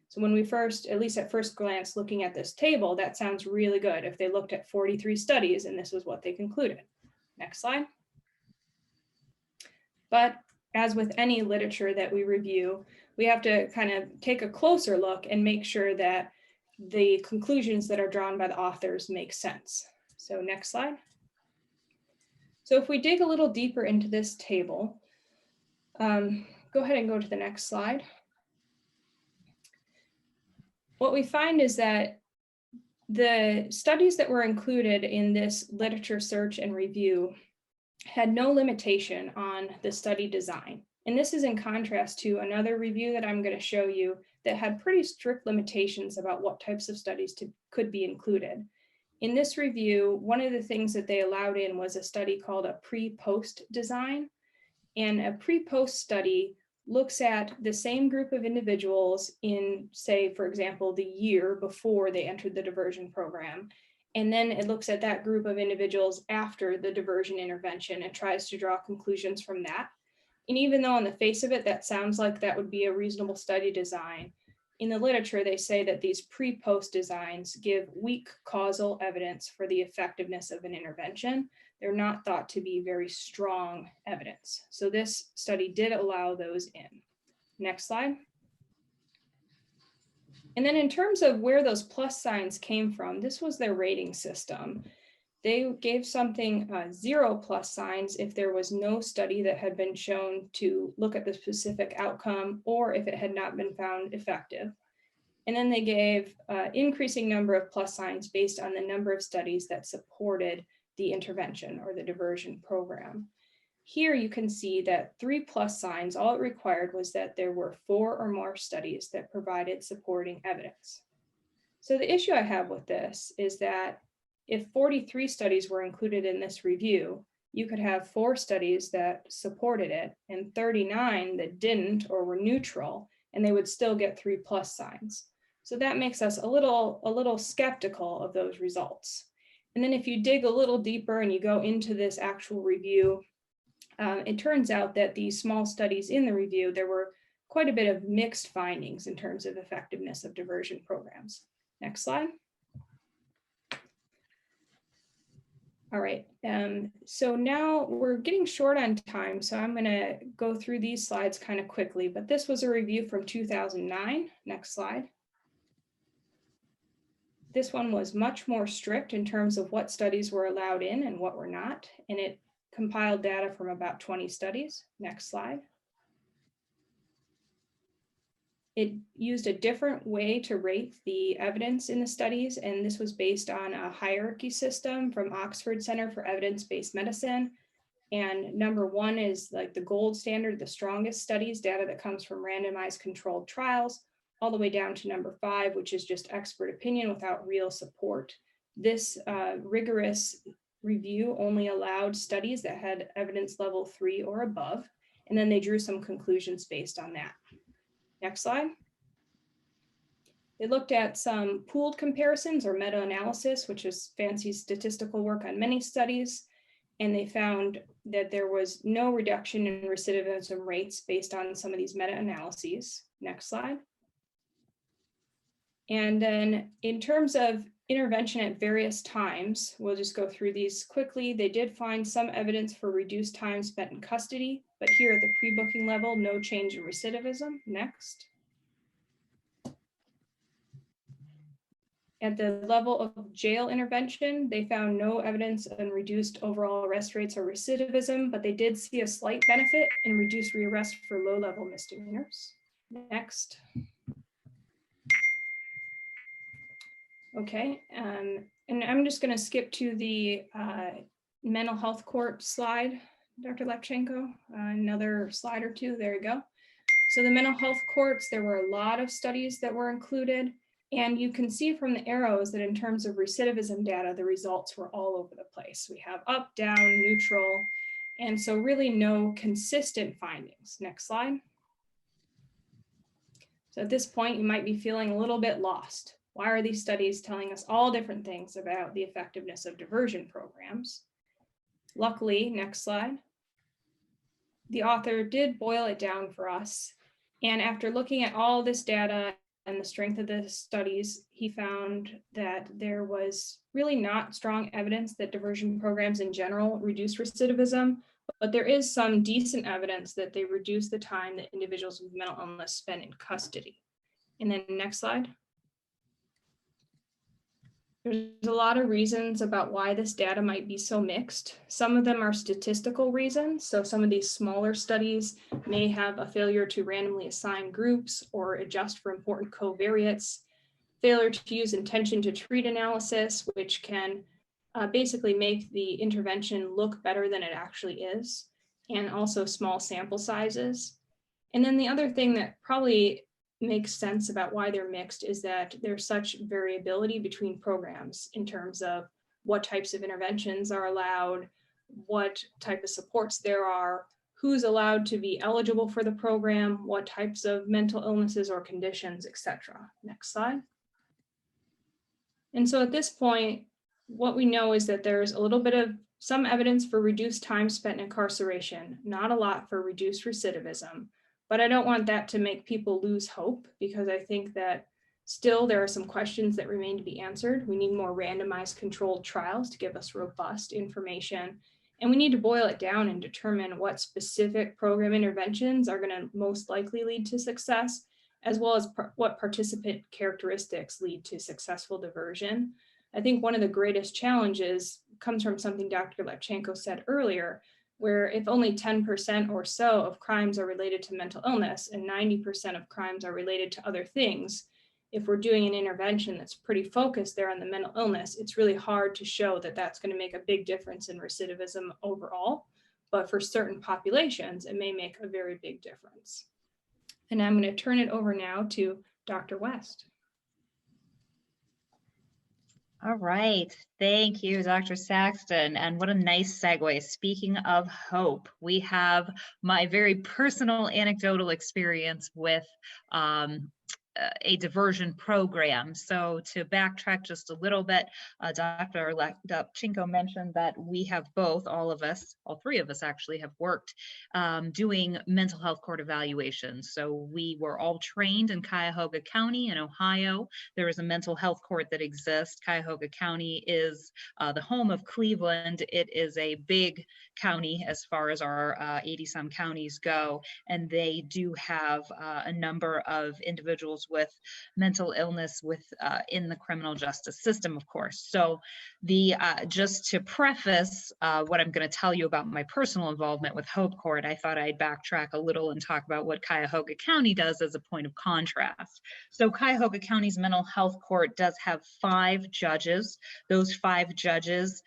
So when we first, at least at first glance, looking at this table, that sounds really good if they looked at 43 studies and this was what they concluded. Next slide. But as with any literature that we review, we have to kind of take a closer look and make sure that the conclusions that are drawn by the authors make sense. So next slide. So if we dig a little deeper into this table, go ahead and go to the next slide. What we find is that the studies that were included in this literature search and review had no limitation on the study design. And this is in contrast to another review that I'm going to show you that had pretty strict limitations about what types of studies could be included. In this review, one of the things that they allowed in was a study called a pre-post design. And a pre-post study looks at the same group of individuals in, say, for example, the year before they entered the diversion program. And then it looks at that group of individuals after the diversion intervention and tries to draw conclusions from that. And even though on the face of it, that sounds like that would be a reasonable study design, in the literature, they say that these pre-post designs give weak causal evidence for the effectiveness of an intervention. They're not thought to be very strong evidence. So this study did allow those in. Next slide. And then in terms of where those plus signs came from, this was their rating system. They gave something 0 plus signs if there was no study that had been shown to look at the specific outcome or if it had not been found effective. And then they gave increasing number of plus signs based on the number of studies that supported the intervention or the diversion program. Here you can see that 3 plus signs, all it required was that there were 4 or more studies that provided supporting evidence. So the issue I have with this is that if 43 studies were included in this review, you could have 4 studies that supported it and 39 that didn't or were neutral, and they would still get 3 plus signs. So that makes us a little skeptical of those results. And then if you dig a little deeper and you go into this actual review, it turns out that these small studies in the review, there were quite a bit of mixed findings in terms of effectiveness of diversion programs. Next slide. All right, so now we're getting short on time, so I'm going to go through these slides kind of quickly, but this was a review from 2009. Next slide. This one was much more strict in terms of what studies were allowed in and what were not, and it compiled data from about 20 studies. Next slide. It used a different way to rate the evidence in the studies, and this was based on a hierarchy system from Oxford Center for Evidence-Based Medicine. And number one is like the gold standard, the strongest studies, data that comes from randomized controlled trials, all the way down to number 5, which is just expert opinion without real support. This rigorous review only allowed studies that had evidence level 3 or above, and then they drew some conclusions based on that. Next slide. They looked at some pooled comparisons or meta-analysis, which is fancy statistical work on many studies, and they found that there was no reduction in recidivism rates based on some of these meta-analyses. Next slide. And then in terms of intervention at various times, we'll just go through these quickly. They did find some evidence for reduced time spent in custody, but here at the pre-booking level, no change in recidivism. Next. At the level of jail intervention, they found no evidence on reduced overall arrest rates or recidivism, but they did see a slight benefit in reduced rearrest for low-level misdemeanors. Next. Okay, and I'm just going to skip to the mental health court slide, Dr. Lepchenko. Another slide or two, there you go. So the mental health courts, there were a lot of studies that were included, and you can see from the arrows that in terms of recidivism data, the results were all over the place. We have up, down, neutral, and so really no consistent findings. Next slide. So at this point, you might be feeling a little bit lost. Why are these studies telling us all different things about the effectiveness of diversion programs? Luckily, next slide, the author did boil it down for us. And after looking at all this data and the strength of the studies, he found that there was really not strong evidence that diversion programs in general reduce recidivism, but there is some decent evidence that they reduce the time that individuals with mental illness spend in custody. And then next slide. There's a lot of reasons about why this data might be so mixed. Some of them are statistical reasons. So some of these smaller studies may have a failure to randomly assign groups or adjust for important covariates, failure to use intention to treat analysis, which can basically make the intervention look better than it actually is, and also small sample sizes. And then the other thing that probably makes sense about why they're mixed is that there's such variability between programs in terms of what types of interventions are allowed, what type of supports there are, who's allowed to be eligible for the program, what types of mental illnesses or conditions, etc. Next slide. And so at this point, what we know is that there's a little bit of some evidence for reduced time spent in incarceration, not a lot for reduced recidivism. But I don't want that to make people lose hope, because I think that still there are some questions that remain to be answered. We need more randomized controlled trials to give us robust information. And we need to boil it down and determine what specific program interventions are going to most likely lead to success, as well as what participant characteristics lead to successful diversion. I think one of the greatest challenges comes from something Dr. Lepchenko said earlier, where if only 10% or so of crimes are related to mental illness and 90% of crimes are related to other things, if we're doing an intervention that's pretty focused there on the mental illness, it's really hard to show that that's going to make a big difference in recidivism overall. But for certain populations, it may make a very big difference. And I'm going to turn it over now to Dr. West. All right. Thank you, Dr. Saxton. And what a nice segue. Speaking of hope, we have my very personal anecdotal experience with a diversion program. So to backtrack just a little bit, Dr. Lapchenko mentioned that we have both, all three of us actually have worked doing mental health court evaluations. So we were all trained in Cuyahoga County in Ohio. There is a mental health court that exists. Cuyahoga County is the home of Cleveland. It is a big county as far as our 80-some counties go, and they do have a number of individuals with mental illness in the criminal justice system, of course. So just to preface what I'm going to tell you about my personal involvement with Hope Court, I thought I'd backtrack a little and talk about what Cuyahoga County does as a point of contrast. So Cuyahoga County's mental health court does have 5 judges. Those 5 judges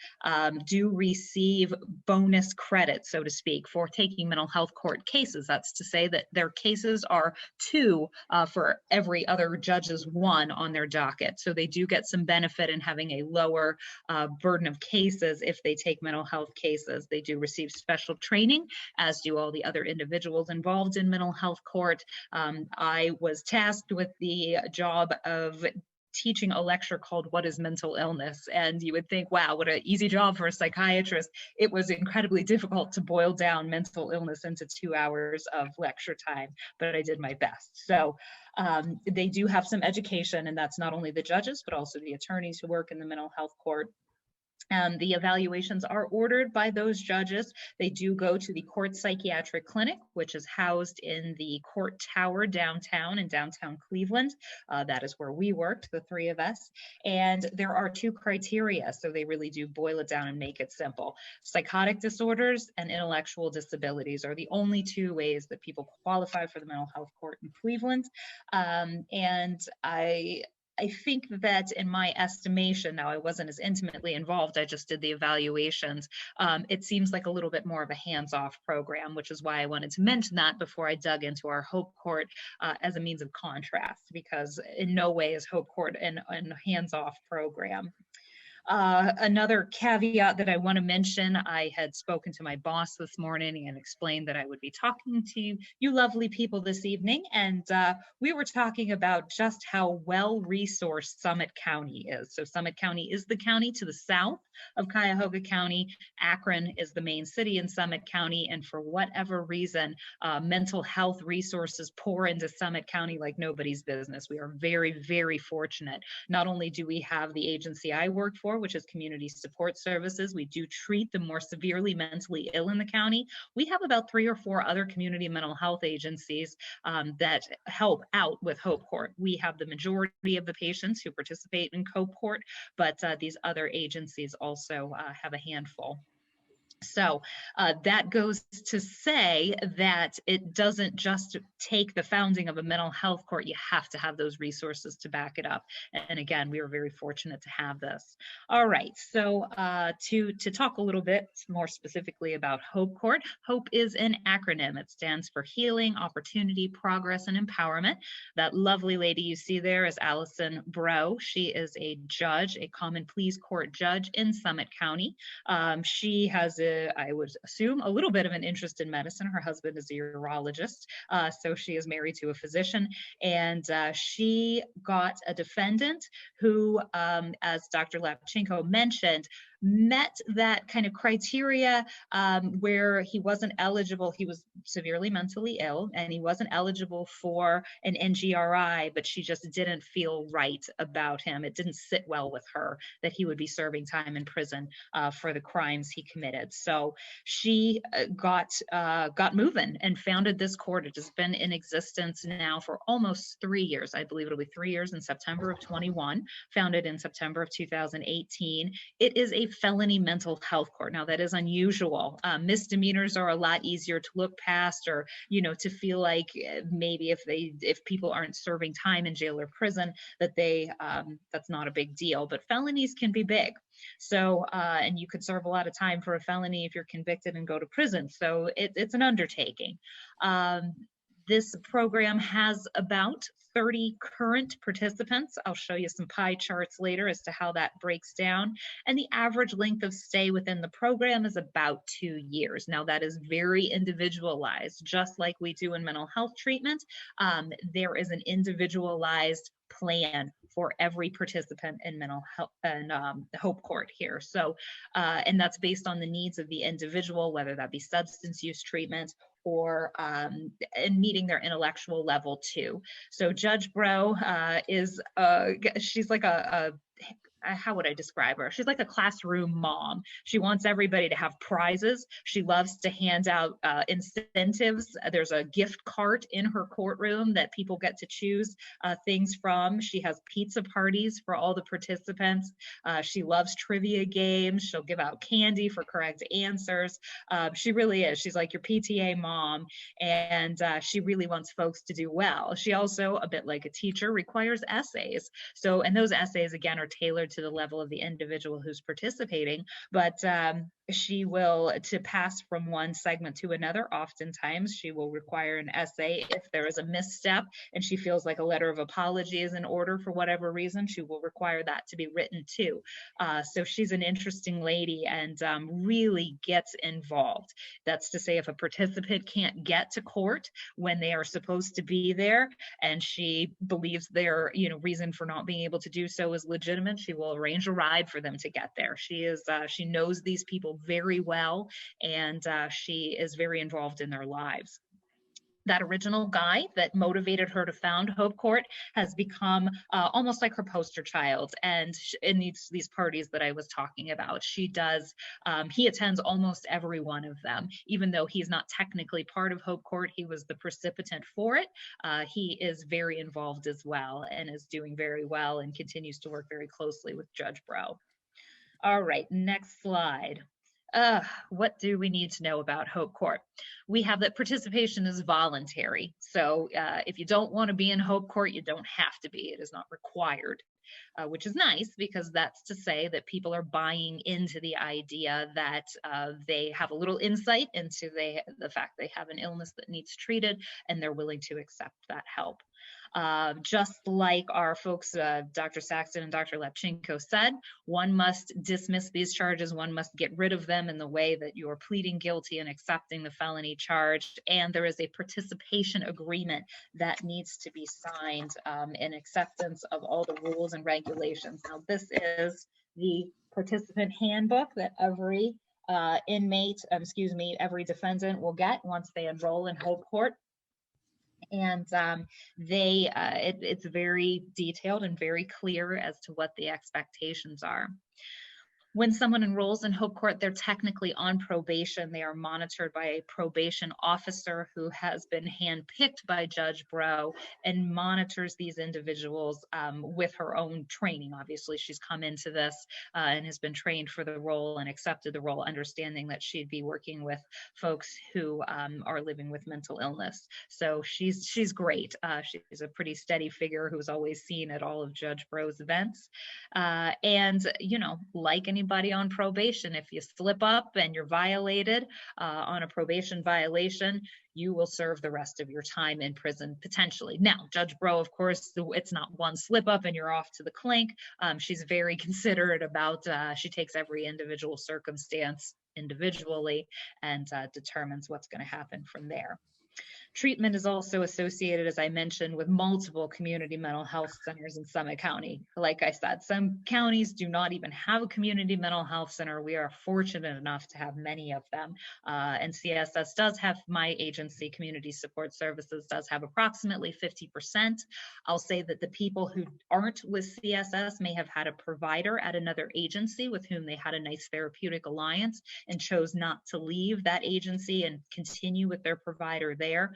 do receive bonus credit, so to speak, for taking mental health court cases. That's to say that their cases are 2 for every other judge's 1 on their docket. So they do get some benefit in having a lower burden of cases if they take mental health cases. They do receive special training, as do all the other individuals involved in mental health court. I was tasked with the job of teaching a lecture called What is Mental Illness? And you would think, wow, what an easy job for a psychiatrist. It was incredibly difficult to boil down mental illness into 2 hours of lecture time, but I did my best. So they do have some education, and that's not only the judges, but also the attorneys who work in the mental health court. The evaluations are ordered by those judges. They do go to the court psychiatric clinic, which is housed in the court tower downtown in downtown Cleveland. That is where we worked, the 3 of us. And there are 2 criteria, so they really do boil it down and make it simple. Psychotic disorders and intellectual disabilities are the only 2 ways that people qualify for the mental health court in Cleveland. And I think that in my estimation, now I wasn't as intimately involved, I just did the evaluations, it seems like a little bit more of a hands-off program, which is why I wanted to mention that before I dug into our Hope Court as a means of contrast, because in no way is Hope Court a hands-off program. Another caveat that I want to mention, I had spoken to my boss this morning and explained that I would be talking to you lovely people this evening. And we were talking about just how well-resourced Summit County is. So Summit County is the county to the south of Cuyahoga County. Akron is the main city in Summit County. And for whatever reason, mental health resources pour into Summit County like nobody's business. We are very, very fortunate. Not only do we have the agency I worked for, which is Community Support Services. We do treat the more severely mentally ill in the county. We have about 3 or 4 other community mental health agencies that help out with Hope Court. We have the majority of the patients who participate in Hope Court, but these other agencies also have a handful. So that goes to say that it doesn't just take the founding of a mental health court. You have to have those resources to back it up. And again, we were very fortunate to have this. All right, so to talk a little bit more specifically about Hope Court, HOPE is an acronym. It stands for Healing, Opportunity, Progress, and Empowerment. That lovely lady you see there is Allison Bro. She is a judge, a common pleas court judge in Summit County. She has I would assume, a little bit of an interest in medicine. Her husband is a urologist, so she is married to a physician, and she got a defendant who, as Dr. Lapchenko mentioned, met that kind of criteria where he wasn't eligible. He was severely mentally ill and he wasn't eligible for an NGRI, but she just didn't feel right about him. It didn't sit well with her that he would be serving time in prison for the crimes he committed. So she got moving and founded this court. It has been in existence now for almost 3 years. I believe it'll be 3 years in September of 21, founded in September of 2018. It is a felony mental health court. Now that is unusual. Misdemeanors are a lot easier to look past, or to feel like maybe if people aren't serving time in jail or prison, that that's not a big deal. But felonies can be big. So and you could serve a lot of time for a felony if you're convicted and go to prison. So it's an undertaking. This program has about 30 current participants. I'll show you some pie charts later as to how that breaks down. And the average length of stay within the program is about 2 years. Now, that is very individualized, just like we do in mental health treatment. There is an individualized plan for every participant in mental health and Hope Court here. So, and that's based on the needs of the individual, whether that be substance use treatment or and meeting their intellectual level too. So Judge Bro is, she's like how would I describe her? She's like a classroom mom. She wants everybody to have prizes. She loves to hand out incentives. There's a gift cart in her courtroom that people get to choose things from. She has pizza parties for all the participants. She loves trivia games. She'll give out candy for correct answers. She really is. She's like your PTA mom, and she really wants folks to do well. She also, a bit like a teacher, requires essays. So, and those essays, again, are tailored to the level of the individual who's participating, but she will, to pass from one segment to another, oftentimes she will require an essay. If there is a misstep and she feels like a letter of apology is in order for whatever reason, she will require that to be written too. So she's an interesting lady and really gets involved. That's to say, if a participant can't get to court when they are supposed to be there, and she believes their reason for not being able to do so is legitimate, she will arrange a ride for them to get there. She knows these people very well, and she is very involved in their lives. That original guy that motivated her to found Hope Court has become almost like her poster child. And in these parties that I was talking about, he attends almost every one of them. Even though he's not technically part of Hope Court, he was the precipitant for it. He is very involved as well and is doing very well and continues to work very closely with Judge Bro. All right, next slide. What do we need to know about Hope Court? We have that participation is voluntary. So if you don't want to be in Hope Court, you don't have to be. It is not required, which is nice, because that's to say that people are buying into the idea that they have a little insight into the fact they have an illness that needs treated, and they're willing to accept that help. Just like our folks, Dr. Saxton and Dr. Lepchenko said, one must dismiss these charges, one must get rid of them in the way that you are pleading guilty and accepting the felony charge, and there is a participation agreement that needs to be signed in acceptance of all the rules and regulations. Now, this is the participant handbook that every every defendant will get once they enroll in Hope Court. And it's very detailed and very clear as to what the expectations are. When someone enrolls in Hope Court, they're technically on probation. They are monitored by a probation officer who has been handpicked by Judge Bro and monitors these individuals with her own training. Obviously, she's come into this and has been trained for the role and accepted the role, understanding that she'd be working with folks who are living with mental illness. So she's great. She's a pretty steady figure who's always seen at all of Judge Bro's events. And, like anybody on probation, if you slip up and you're violated on a probation violation, you will serve the rest of your time in prison potentially. Now, Judge Bro, of course, it's not one slip up and you're off to the clink. She's very considerate about, she takes every individual circumstance individually and determines what's going to happen from there. Treatment is also associated, as I mentioned, with multiple community mental health centers in Summit County. Like I said, some counties do not even have a community mental health center. We are fortunate enough to have many of them. And CSS does have, my agency, Community Support Services, does have approximately 50%. I'll say that the people who aren't with CSS may have had a provider at another agency with whom they had a nice therapeutic alliance and chose not to leave that agency and continue with their provider there.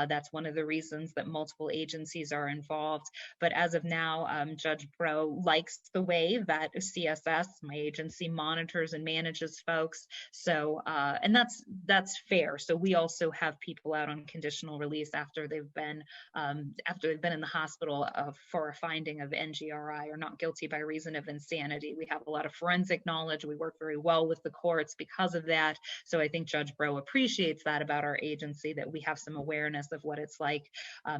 That's one of the reasons that multiple agencies are involved. But as of now, Judge Bro likes the way that CSS, my agency, monitors and manages folks. So, and that's fair. So we also have people out on conditional release after they've been in the hospital for a finding of NGRI, or not guilty by reason of insanity. We have a lot of forensic knowledge. We work very well with the courts because of that. So I think Judge Bro appreciates that about our agency, that we have some awareness awareness of what it's like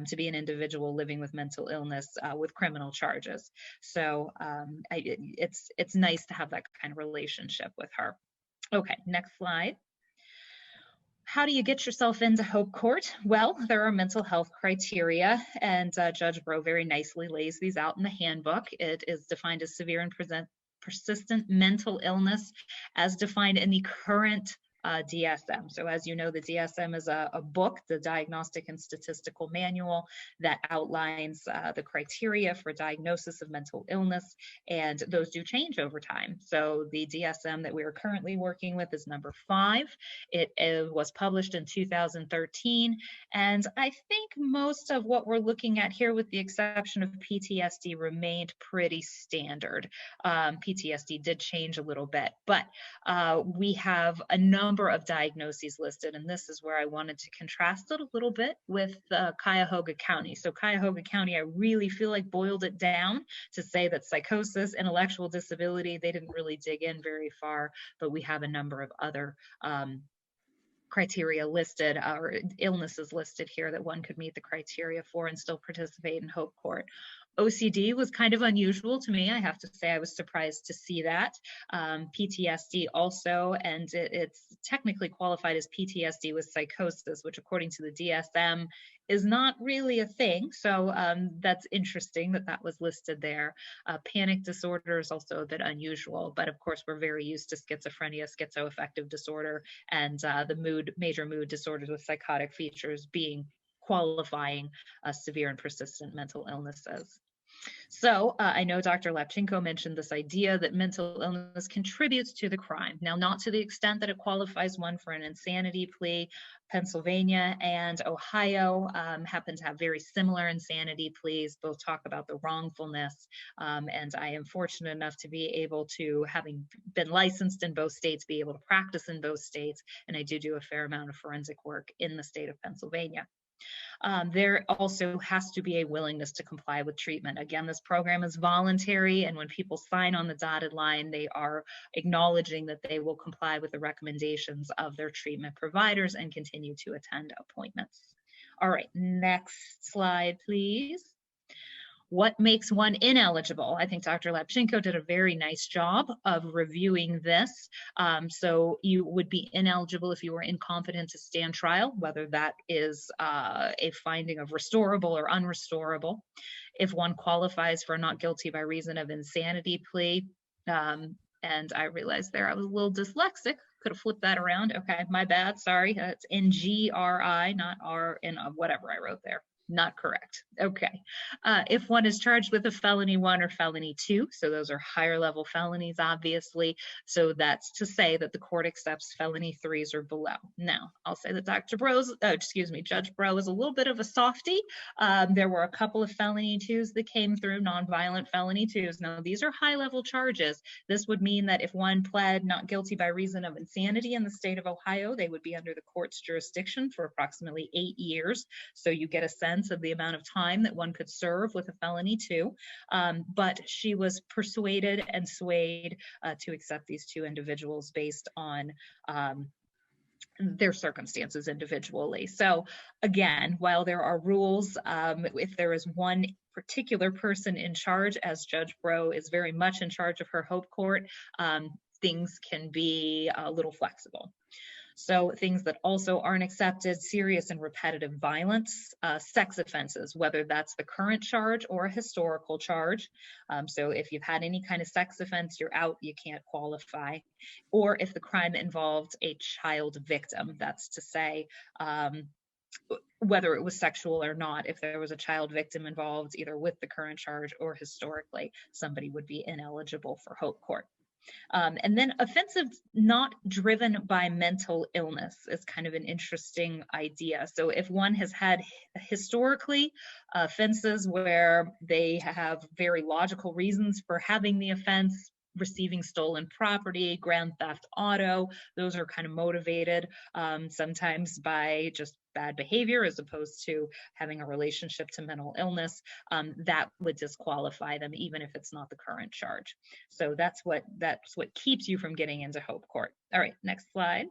to be an individual living with mental illness with criminal charges. So it's nice to have that kind of relationship with her. Okay, next slide. How do you get yourself into Hope Court? Well, there are mental health criteria, and Judge Bro very nicely lays these out in the handbook. It is defined as severe and persistent mental illness as defined in the current DSM. So as you know, the DSM is a book, the Diagnostic and Statistical Manual, that outlines the criteria for diagnosis of mental illness, and those do change over time. So the DSM that we are currently working with is number 5. It was published in 2013, and I think most of what we're looking at here, with the exception of PTSD, remained pretty standard. PTSD did change a little bit, but we have a number of diagnoses listed, and this is where I wanted to contrast it a little bit with Cuyahoga County. So Cuyahoga County, I really feel like boiled it down to say that psychosis, intellectual disability, they didn't really dig in very far, but we have a number of other criteria listed, or illnesses listed here, that one could meet the criteria for and still participate in Hope Court. OCD was kind of unusual to me. I have to say I was surprised to see that. PTSD also, and it's technically qualified as PTSD with psychosis, which according to the DSM is not really a thing. So that's interesting that that was listed there. Panic disorder is also a bit unusual, but of course we're very used to schizophrenia, schizoaffective disorder, and the major mood disorders with psychotic features being qualifying severe and persistent mental illnesses. So I know Dr. Lapchenko mentioned this idea that mental illness contributes to the crime. Now, not to the extent that it qualifies one for an insanity plea. Pennsylvania and Ohio happen to have very similar insanity pleas. Both talk about the wrongfulness. And I am fortunate enough to be able to, having been licensed in both states, be able to practice in both states. And I do a fair amount of forensic work in the state of Pennsylvania. There also has to be a willingness to comply with treatment. Again, this program is voluntary, and when people sign on the dotted line, they are acknowledging that they will comply with the recommendations of their treatment providers and continue to attend appointments. All right, next slide, please. What makes one ineligible? I think Dr. Lapchenko did a very nice job of reviewing this. So you would be ineligible if you were incompetent to stand trial, whether that is a finding of restorable or unrestorable. If one qualifies for not guilty by reason of insanity plea, and I realized there I was a little dyslexic, could have flipped that around. Okay, my bad, sorry. It's NGRI, not R in whatever I wrote there. Not correct. Okay. If one is charged with a felony 1 or felony 2, so those are higher level felonies, obviously. So that's to say that the court accepts felony 3s or below. Now, I'll say that Judge Bro is a little bit of a softie. There were a couple of felony 2s that came through, nonviolent felony 2s. Now, these are high level charges. This would mean that if one pled not guilty by reason of insanity in the state of Ohio, they would be under the court's jurisdiction for approximately 8 years. So you get a sense of the amount of time that one could serve with a felony 2, but she was persuaded and swayed to accept these 2 individuals based on their circumstances individually. So again, while there are rules, if there is one particular person in charge, as Judge Bro is very much in charge of her Hope Court, things can be a little flexible. So things that also aren't accepted: serious and repetitive violence, sex offenses, whether that's the current charge or a historical charge. So if you've had any kind of sex offense, you're out, you can't qualify. Or if the crime involved a child victim, that's to say, whether it was sexual or not, if there was a child victim involved, either with the current charge or historically, somebody would be ineligible for Hope Court. And then offenses not driven by mental illness is kind of an interesting idea. So if one has had historically offenses where they have very logical reasons for having the offense, receiving stolen property, grand theft auto, those are kind of motivated sometimes by just bad behavior as opposed to having a relationship to mental illness, that would disqualify them even if it's not the current charge. So that's what keeps you from getting into Hope Court. All right, next slide.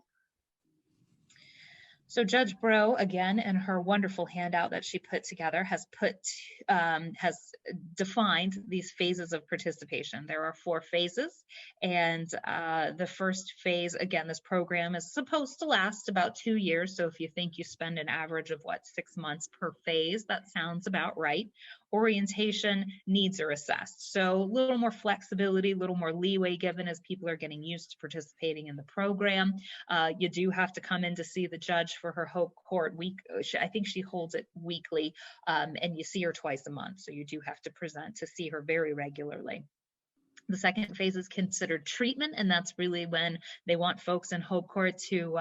So Judge Bro, again, in her wonderful handout that she put together, has defined these phases of participation. There are 4 phases, and the first phase, again, this program is supposed to last about 2 years. So if you think you spend an average of 6 months per phase, that sounds about right. Orientation needs are assessed. So a little more flexibility, a little more leeway given as people are getting used to participating in the program. You do have to come in to see the judge for her Hope Court week. I think she holds it weekly, and you see her twice a month. So you do have to present to see her very regularly. The second phase is considered treatment, and that's really when they want folks in Hope Court to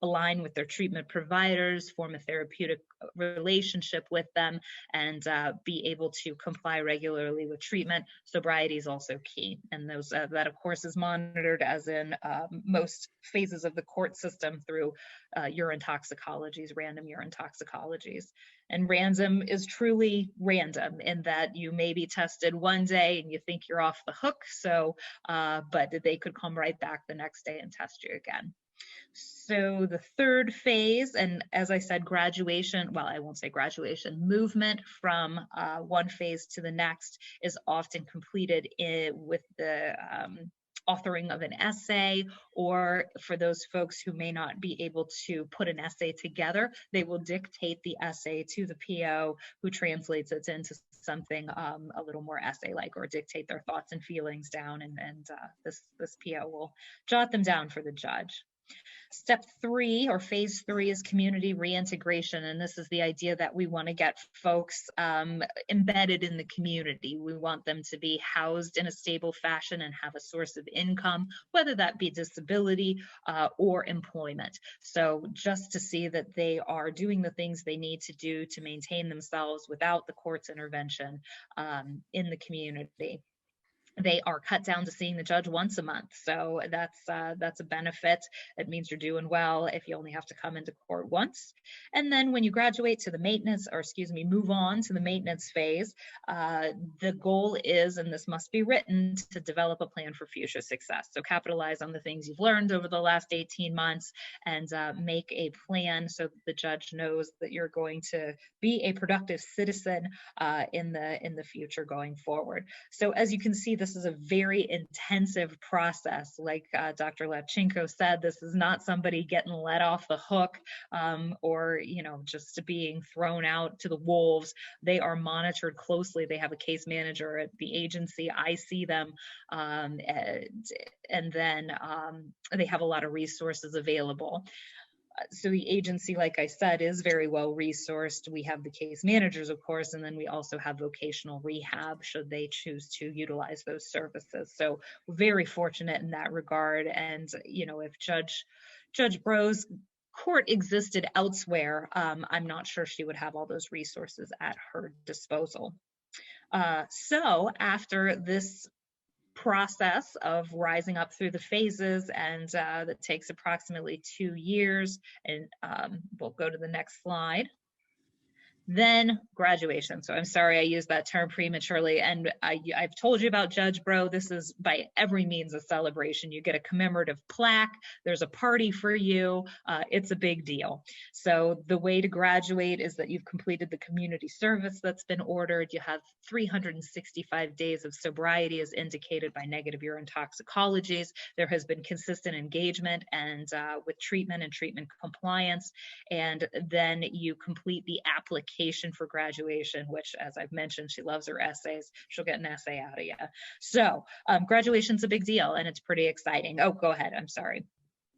align with their treatment providers, form a therapeutic relationship with them, and be able to comply regularly with treatment. Sobriety is also key, and those that, of course, is monitored, as in most phases of the court system, through urine toxicologies, random urine toxicologies. And random is truly random in that you may be tested one day and you think you're off the hook. So, but they could come right back the next day and test you again. So the third phase, and as I said, graduation, well, I won't say graduation, movement from one phase to the next is often completed with the authoring of an essay, or for those folks who may not be able to put an essay together, they will dictate the essay to the PO, who translates it into something a little more essay-like, or dictate their thoughts and feelings down, and this PO will jot them down for the judge. Step 3, or phase 3, is community reintegration, and this is the idea that we want to get folks embedded in the community. We want them to be housed in a stable fashion and have a source of income, whether that be disability or employment. So just to see that they are doing the things they need to do to maintain themselves without the court's intervention in the community. They are cut down to seeing the judge once a month. So that's a benefit. It means you're doing well if you only have to come into court once. And then when you graduate to the maintenance, or excuse me, move on to the maintenance phase, the goal is, and this must be written, to develop a plan for future success. So capitalize on the things you've learned over the last 18 months and make a plan so that the judge knows that you're going to be a productive citizen in the future going forward. So as you can see, this is a very intensive process. Like Dr. Lepchenko said, this is not somebody getting let off the hook or, just being thrown out to the wolves. They are monitored closely. They have a case manager at the agency. I see them, and then they have a lot of resources available. So the agency, like I said, is very well resourced. We have the case managers, of course, and then we also have vocational rehab should they choose to utilize those services. So we're very fortunate in that regard. And, if Judge Bro's court existed elsewhere, I'm not sure she would have all those resources at her disposal. So after this process of rising up through the phases, and that takes approximately 2 years, and we'll go to the next slide. Then graduation. So I'm sorry I used that term prematurely, and I've told you about Judge Bro. This is by every means a celebration. You get a commemorative plaque. There's a party for you. It's a big deal. So the way to graduate is that you've completed the community service that's been ordered. You have 365 days of sobriety as indicated by negative urine toxicologies. There has been consistent engagement and with treatment and treatment compliance. And then you complete the application for graduation, which, as I've mentioned, she loves her essays. She'll get an essay out of you. So graduation's a big deal, and it's pretty exciting. Oh, go ahead. I'm sorry.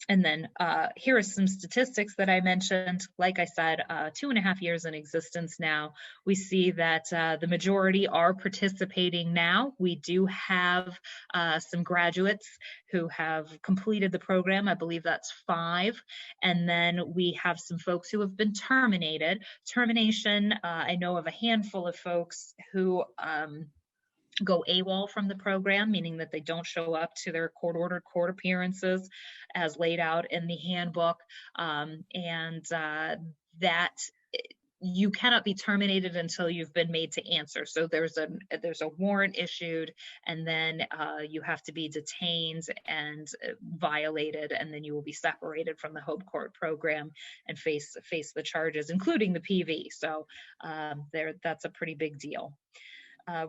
And then here are some statistics that I mentioned. Like I said, 2.5 years in existence now. We see that the majority are participating now. We do have some graduates who have completed the program. I believe that's 5. And then we have some folks who have been terminated. Termination, I know of a handful of folks who go AWOL from the program, meaning that they don't show up to their court-ordered court appearances as laid out in the handbook. That you cannot be terminated until you've been made to answer. So there's a warrant issued, and then you have to be detained and violated, and then you will be separated from the Hope Court program and face the charges, including the PV. So that's a pretty big deal.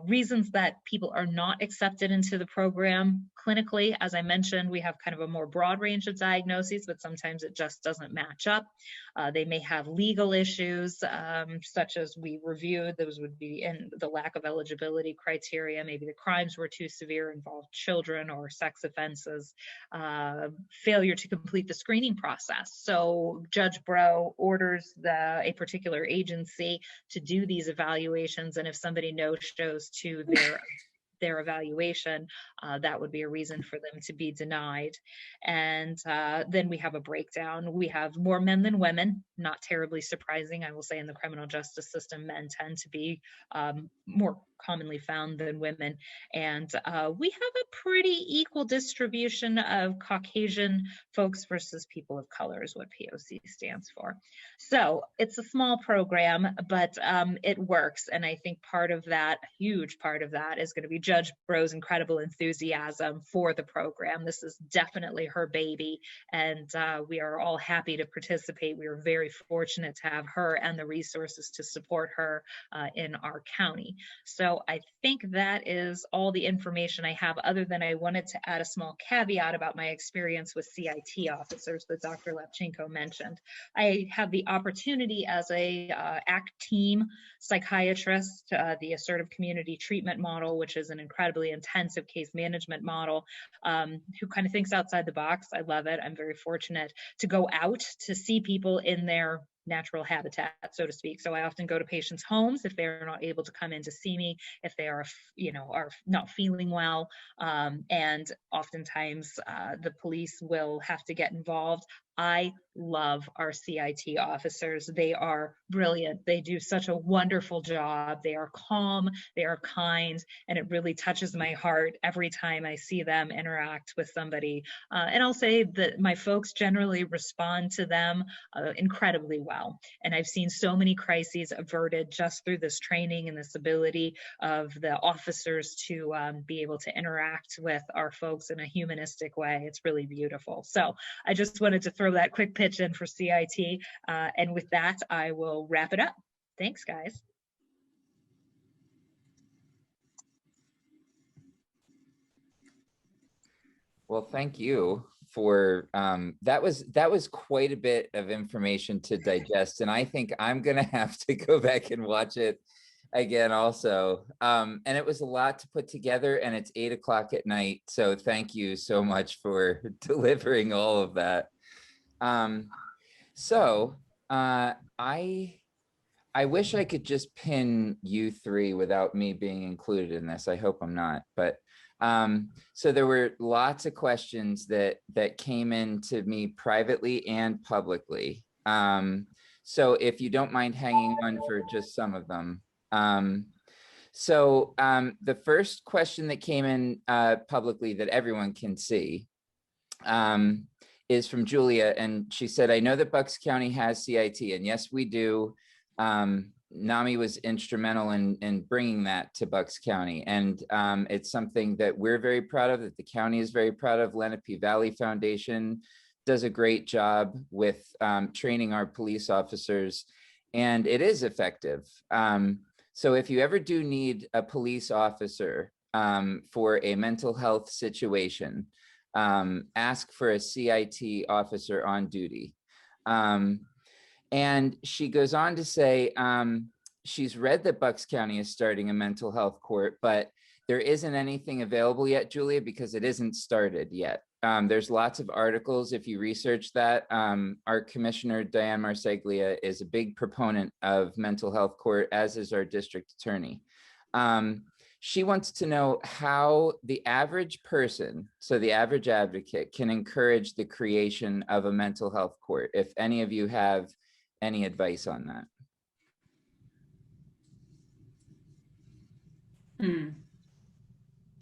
Reasons that people are not accepted into the program clinically, as I mentioned, we have kind of a more broad range of diagnoses, but sometimes it just doesn't match up. They may have legal issues, such as we reviewed. Those would be in the lack of eligibility criteria. Maybe the crimes were too severe, involved children or sex offenses, failure to complete the screening process. So Judge Bro orders a particular agency to do these evaluations, and if somebody no-shows to their evaluation, that would be a reason for them to be denied. And then we have a breakdown. We have more men than women, not terribly surprising. I will say in the criminal justice system, men tend to be more commonly found than women. And we have a pretty equal distribution of Caucasian folks versus people of color is what POC stands for. So it's a small program, but it works. And I think part of that, a huge part of that, is going to be Judge Bro's incredible enthusiasm for the program. This is definitely her baby, and we are all happy to participate. We are very fortunate to have her and the resources to support her in our county. So I think that is all the information I have, other than I wanted to add a small caveat about my experience with CIT officers that Dr. Lepchenko mentioned. I have the opportunity as a ACT team psychiatrist, the assertive community treatment model, which is an incredibly intensive case management model, who kind of thinks outside the box. I love it. I'm very fortunate to go out to see people in their natural habitat, so to speak. So I often go to patients' homes if they're not able to come in to see me, if they are not feeling well, and oftentimes the police will have to get involved. I love our CIT officers. They are brilliant. They do such a wonderful job. They are calm, they are kind, and it really touches my heart every time I see them interact with somebody. And I'll say that my folks generally respond to them incredibly well. And I've seen so many crises averted just through this training and this ability of the officers to be able to interact with our folks in a humanistic way. It's really beautiful. So I just wanted to throw that quick pitch in for CIT. And with that, I will wrap it up. Thanks, guys. Well, thank you for that was quite a bit of information to digest, and I think I'm gonna have to go back and watch it again also. And it was a lot to put together, and it's 8 o'clock at night, so thank you so much for delivering all of that. I wish I could just pin you three without me being included in this. I hope I'm not, but so there were lots of questions that came in to me privately and publicly. So if you don't mind hanging on for just some of them. The first question that came in publicly that everyone can see is from Julia, and she said, I know that Bucks County has CIT, and yes, we do. NAMI was instrumental in bringing that to Bucks County, and it's something that we're very proud of, that the county is very proud of. Lenape Valley Foundation does a great job with training our police officers, and it is effective. So if you ever do need a police officer for a mental health situation, ask for a CIT officer on duty. And she goes on to say she's read that Bucks County is starting a mental health court, but there isn't anything available yet, Julia, because it isn't started yet. There's lots of articles if you research that. Our commissioner, Diane Marseglia, is a big proponent of mental health court, as is our district attorney. She wants to know how the average person, so the average advocate, can encourage the creation of a mental health court, if any of you have any advice on that.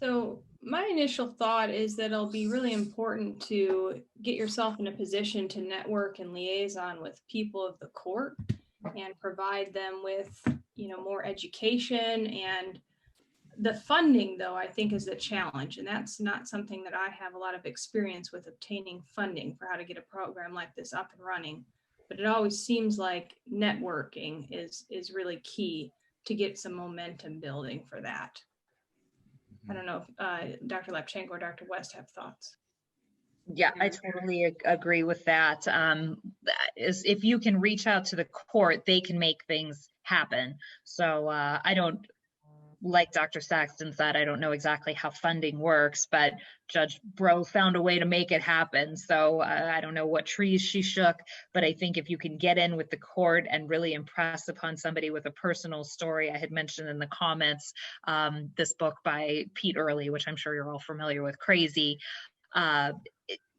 So my initial thought is that it'll be really important to get yourself in a position to network and liaison with people of the court. and provide them with, more education. And the funding, though, I think is the challenge. And that's not something that I have a lot of experience with, obtaining funding for how to get a program like this up and running. But it always seems like networking is really key to get some momentum building for that. I don't know if Dr. Lepchenko or Dr. West have thoughts. Yeah, I totally agree with that. If you can reach out to the court, they can make things happen. So I don't, like Dr. Saxton said, I don't know exactly how funding works, but Judge Bro found a way to make it happen. So I don't know what trees she shook, but I think if you can get in with the court and really impress upon somebody with a personal story, I had mentioned in the comments, this book by Pete Early, which I'm sure you're all familiar with, Crazy.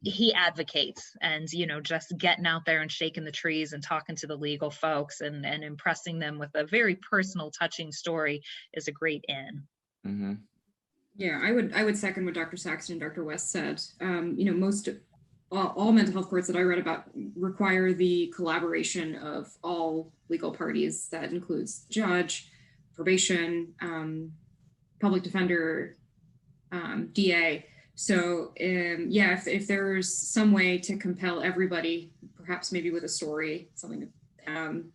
He advocates, and just getting out there and shaking the trees and talking to the legal folks and impressing them with a very personal, touching story is a great in. Mm-hmm. Yeah, I would second what Dr. Saxton and Dr. West said. All mental health courts that I read about require the collaboration of all legal parties. That includes judge, probation, public defender, DA. So if there's some way to compel everybody, perhaps maybe with a story, something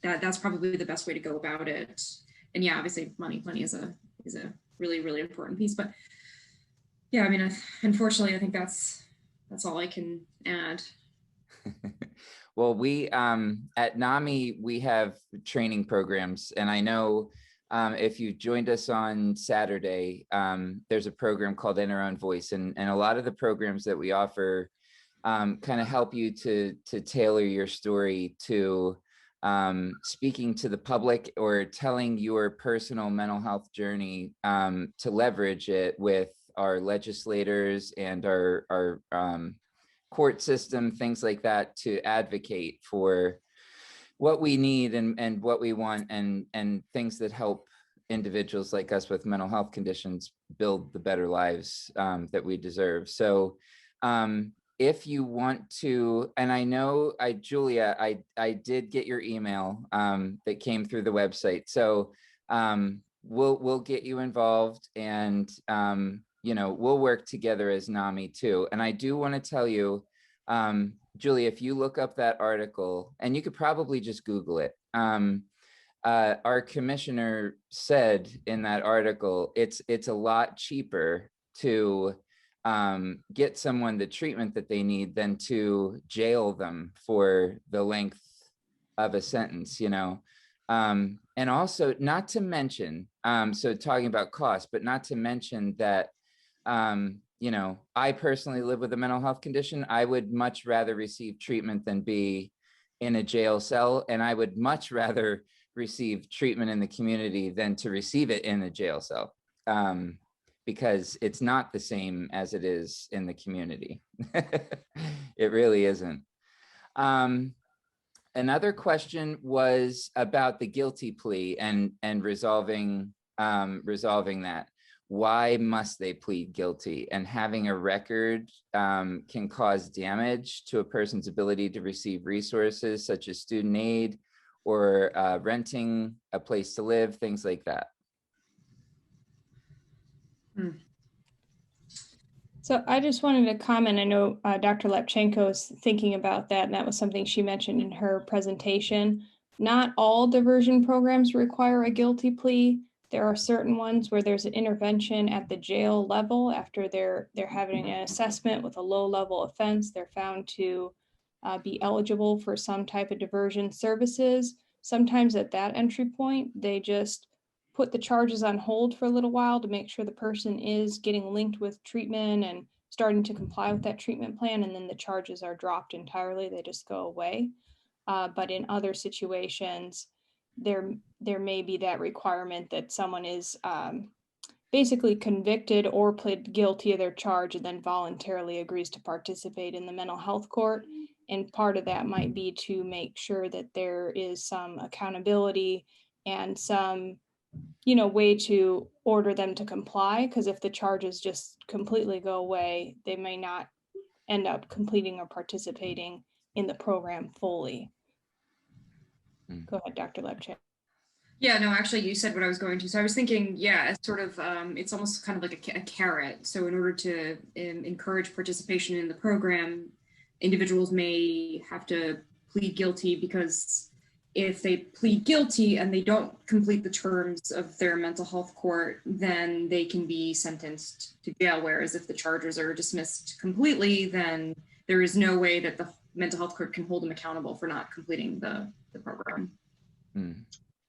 that's probably the best way to go about it. And yeah, obviously money is a really, really important piece. But yeah, I mean, unfortunately, I think that's all I can add. Well, we at NAMI, we have training programs, and I know if you joined us on Saturday, there's a program called In Our Own Voice, and a lot of the programs that we offer kind of help you to tailor your story to speaking to the public or telling your personal mental health journey, to leverage it with our legislators and our court system, things like that, to advocate for what we need and what we want, and things that help individuals like us with mental health conditions build the better lives that we deserve. So if you want to, and I know Julia, I did get your email that came through the website. So we'll get you involved, and we'll work together as NAMI too. And I do want to tell you, Julia, if you look up that article, and you could probably just Google it, our commissioner said in that article, it's a lot cheaper to get someone the treatment that they need than to jail them for the length of a sentence, and also not to mention, so talking about cost, but not to mention that, I personally live with a mental health condition. I would much rather receive treatment than be in a jail cell. And I would much rather receive treatment in the community than to receive it in a jail cell, because it's not the same as it is in the community. It really isn't. Another question was about the guilty plea and resolving that. Why must they plead guilty? And having a record can cause damage to a person's ability to receive resources such as student aid or renting a place to live, things like that. So I just wanted to comment. I know Dr. Lepchenko is thinking about that, and that was something she mentioned in her presentation. Not all diversion programs require a guilty plea. There are certain ones where there's an intervention at the jail level after they're having an assessment with a low-level offense. They're found to be eligible for some type of diversion services. Sometimes at that entry point, they just put the charges on hold for a little while to make sure the person is getting linked with treatment and starting to comply with that treatment plan, and then the charges are dropped entirely. They just go away. But in other situations, there may be that requirement that someone is basically convicted or pled guilty of their charge and then voluntarily agrees to participate in the mental health court. And part of that might be to make sure that there is some accountability and some way to order them to comply, because if the charges just completely go away, they may not end up completing or participating in the program fully. Go ahead, Dr. Lepchan. Yeah, no, actually, you said what I was going to. So I was thinking, yeah, it's sort of, it's almost kind of like a carrot. So in order to encourage participation in the program, individuals may have to plead guilty, because if they plead guilty and they don't complete the terms of their mental health court, then they can be sentenced to jail. Whereas if the charges are dismissed completely, then there is no way that the mental health court can hold them accountable for not completing the program.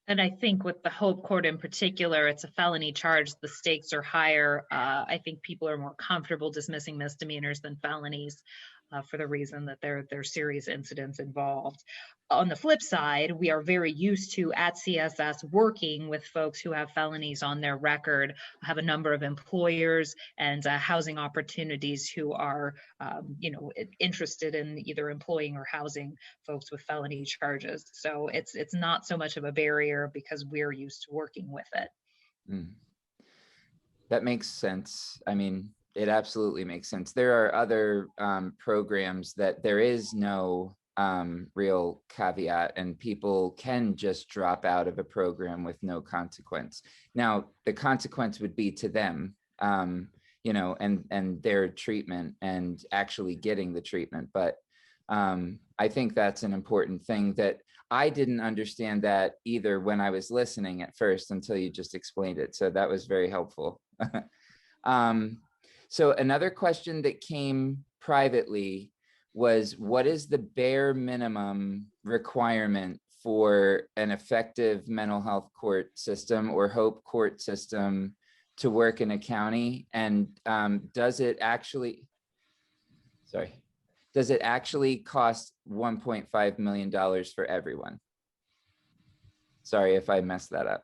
And I think with the Hope Court in particular, it's a felony charge. The stakes are higher. I think people are more comfortable dismissing misdemeanors than felonies for the reason that there are serious incidents involved. On the flip side, we are very used to at CSS working with folks who have felonies on their record, have a number of employers and housing opportunities who are, interested in either employing or housing folks with felony charges. So it's not so much of a barrier because we're used to working with it. That makes sense. I mean, it absolutely makes sense. There are other programs that there is no real caveat, and people can just drop out of a program with no consequence. Now, the consequence would be to them, and their treatment and actually getting the treatment. But I think that's an important thing that I didn't understand that either when I was listening at first until you just explained it. So that was very helpful. So another question that came privately was, what is the bare minimum requirement for an effective mental health court system or Hope court system to work in a county? And does it actually cost $1.5 million for everyone? Sorry if I messed that up.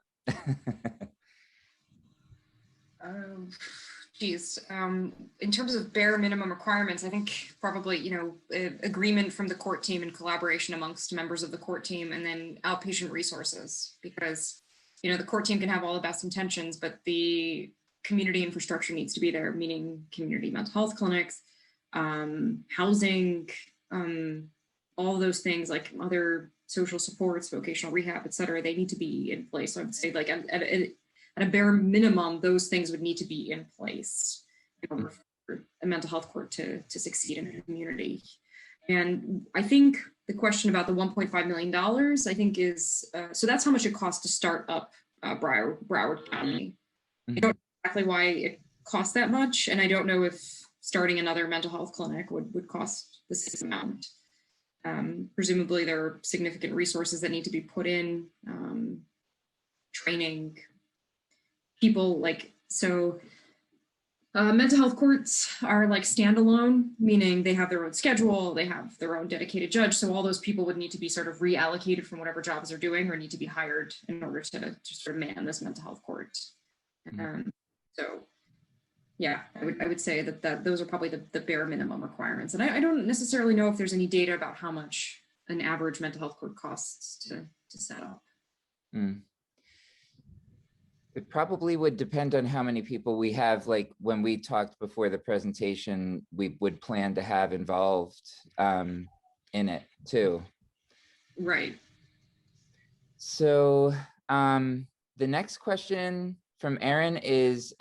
In terms of bare minimum requirements, I think probably, agreement from the court team and collaboration amongst members of the court team, and then outpatient resources, because, the court team can have all the best intentions, but the community infrastructure needs to be there, meaning community mental health clinics, housing, all those things like other social supports, vocational rehab, et cetera, they need to be in place. So I would say, like, at a bare minimum, those things would need to be in place in order for a mental health court to succeed in a community. And I think the question about the $1.5 million, I think is, so that's how much it costs to start up Broward County. I don't know exactly why it costs that much, and I don't know if starting another mental health clinic would cost the same amount. Presumably there are significant resources that need to be put in, training people, mental health courts are like standalone, meaning they have their own schedule, they have their own dedicated judge. So all those people would need to be sort of reallocated from whatever jobs they're doing, or need to be hired in order to sort of man this mental health court. So yeah, I would say that those are probably the bare minimum requirements. And I don't necessarily know if there's any data about how much an average mental health court costs to set up. It probably would depend on how many people we have. Like when we talked before the presentation, we would plan to have involved in it too. Right. So the next question from Aaron is,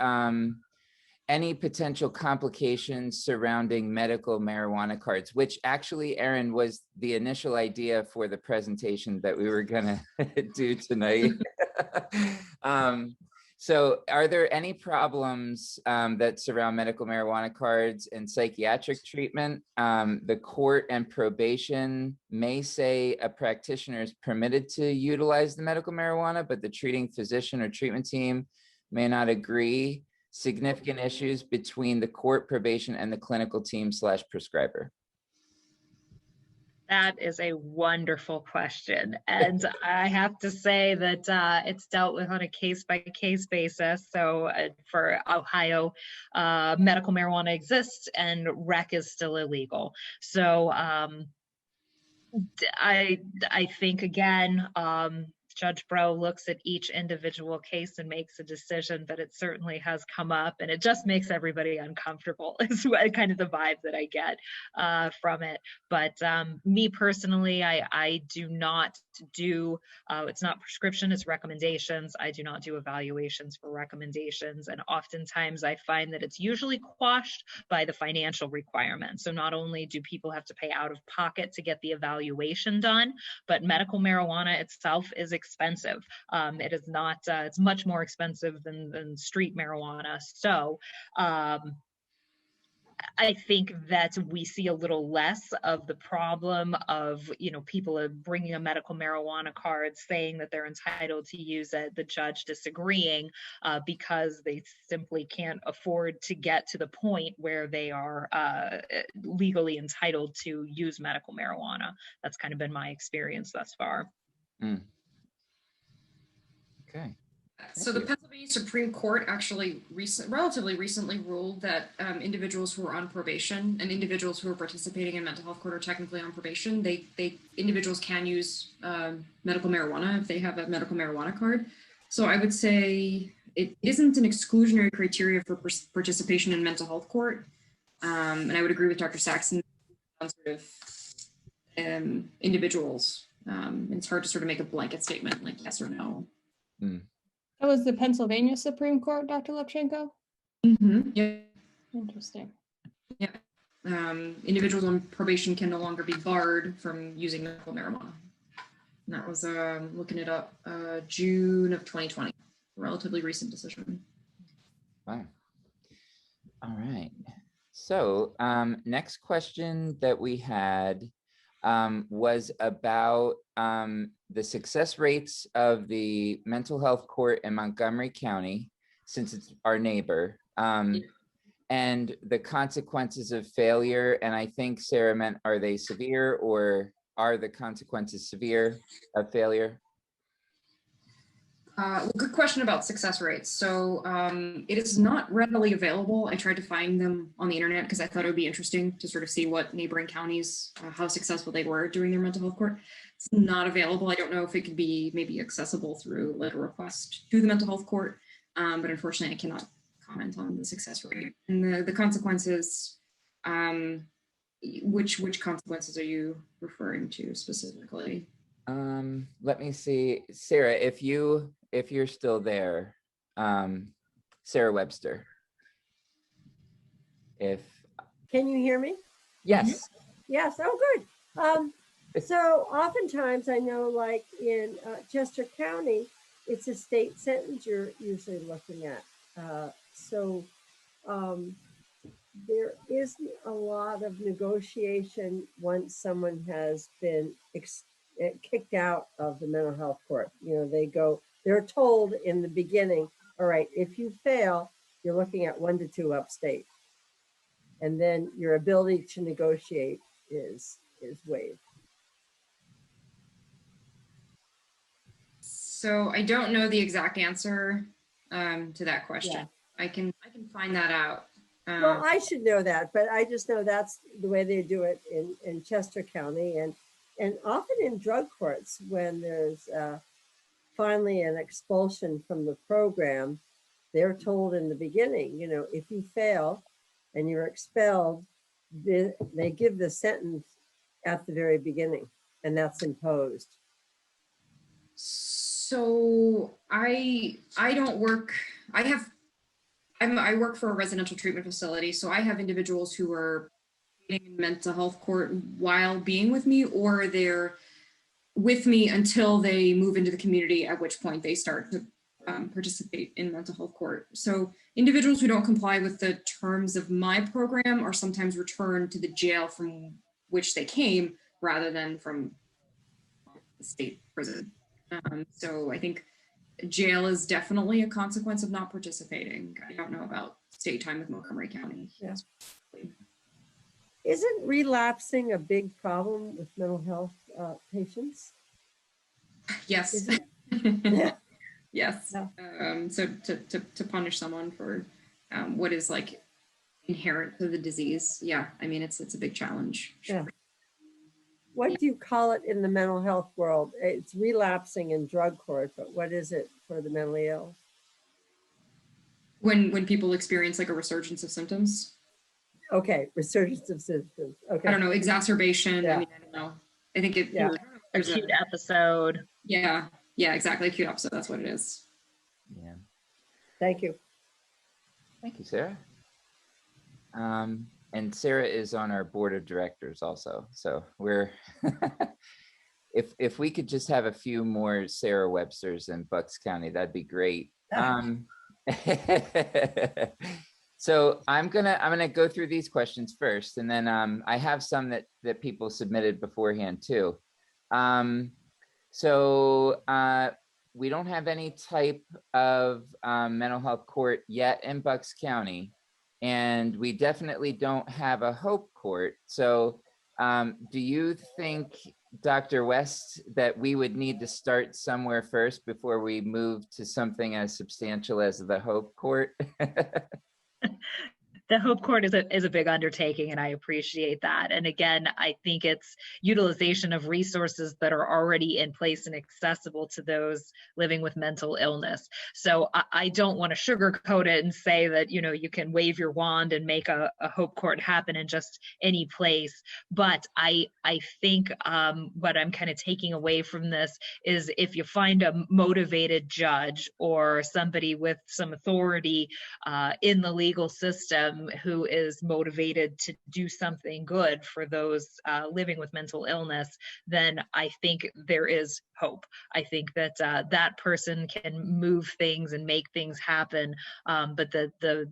any potential complications surrounding medical marijuana cards, which actually, Aaron, was the initial idea for the presentation that we were gonna do tonight. So are there any problems that surround medical marijuana cards and psychiatric treatment? The court and probation may say a practitioner is permitted to utilize the medical marijuana, but the treating physician or treatment team may not agree. Significant issues between the court, probation, and the clinical team / prescriber. That is a wonderful question. And I have to say that it's dealt with on a case-by-case basis. So for Ohio, medical marijuana exists and rec is still illegal. So I think, again, Judge Bro looks at each individual case and makes a decision, but it certainly has come up, and it just makes everybody uncomfortable is kind of the vibe that I get from it. But me personally, I do not do, it's not prescription, it's recommendations. I do not do evaluations for recommendations. And oftentimes I find that it's usually quashed by the financial requirements. So not only do people have to pay out of pocket to get the evaluation done, but medical marijuana itself is expensive. It is not, it's much more expensive than street marijuana. So I think that we see a little less of the problem of, people are bringing a medical marijuana card saying that they're entitled to use it, the judge disagreeing because they simply can't afford to get to the point where they are legally entitled to use medical marijuana. That's kind of been my experience thus far. Mm. Okay. So the Pennsylvania Supreme Court actually relatively recently ruled that individuals who are on probation and individuals who are participating in mental health court are technically on probation. Individuals can use medical marijuana if they have a medical marijuana card. So I would say it isn't an exclusionary criteria for participation in mental health court. And I would agree with Dr. Saxon on sort of individuals. It's hard to sort of make a blanket statement like yes or no. Mm. That was the Pennsylvania Supreme Court, Dr. Lepchenko? Mm-hmm. Yeah. Interesting. Yeah. Individuals on probation can no longer be barred from using medical marijuana. And that was looking it up June of 2020. Relatively recent decision. Wow. All right. So next question that we had was about the success rates of the mental health court in Montgomery County, since it's our neighbor, and the consequences of failure. And I think Sarah meant, are they severe, or are the consequences severe of failure? Well, good question about success rates. So it is not readily available. I tried to find them on the internet because I thought it would be interesting to sort of see what neighboring counties, how successful they were doing their mental health court. It's not available. I don't know if it could be maybe accessible through letter request to the mental health court, but unfortunately I cannot comment on the success rate. And the consequences, which consequences are you referring to specifically? Let me see, Sarah, if you're still there, Sarah Webster. Can you hear me? Yes. Yes. Oh, good. So oftentimes I know, like in Chester County, it's a state sentence you're usually looking at. There isn't a lot of negotiation once someone has been kicked out of the mental health court. They're told in the beginning, all right, if you fail, you're looking at 1 to 2 upstate. And then your ability to negotiate is waived. So I don't know the exact answer to that question. Yeah. I can find that out. Well, I should know that, but I just know that's the way they do it in Chester County, and often in drug courts when there's finally an expulsion from the program, they're told in the beginning, if you fail and you're expelled, they give the sentence at the very beginning, and that's imposed. So I don't work. I work for a residential treatment facility, so I have individuals who are in mental health court while being with me, or they're with me until they move into the community, at which point they start to participate in mental health court. So individuals who don't comply with the terms of my program are sometimes returned to the jail from which they came rather than from the state prison. So I think jail is definitely a consequence of not participating. I don't know about state time with Montgomery County. Yeah. Isn't relapsing a big problem with mental health patients? Yes. Yeah. Yes. Yeah. So to punish someone for what is like inherent to the disease. Yeah. I mean, it's a big challenge. Yeah. what do you call it in the mental health world? It's relapsing in drug court, but what is it for the mentally ill? When people experience like a resurgence of symptoms. Okay, resurgence of symptoms. Okay. I don't know, exacerbation. Yeah. I mean, I don't know. I think it. Yeah. There's Acute episode. Yeah, exactly. Acute episode. That's what it is. Yeah. Thank you. Thank you, Sarah. And Sarah is on our board of directors also. So we're, if we could just have a few more Sarah Websters in Bucks County, that'd be great. So I'm gonna go through these questions first, and then I have some that people submitted beforehand too. We don't have any type of mental health court yet in Bucks County, and we definitely don't have a Hope Court. So do you think, Dr. West, that we would need to start somewhere first before we move to something as substantial as the Hope Court? The Hope Court is a big undertaking, and I appreciate that. And again, I think it's utilization of resources that are already in place and accessible to those living with mental illness. So I don't want to sugarcoat it and say that, you know, you can wave your wand and make a Hope Court happen in just any place. But I think what I'm kind of taking away from this is, if you find a motivated judge or somebody with some authority in the legal system who is motivated to do something good for those living with mental illness, then I think there is hope. I think that that person can move things and make things happen, but the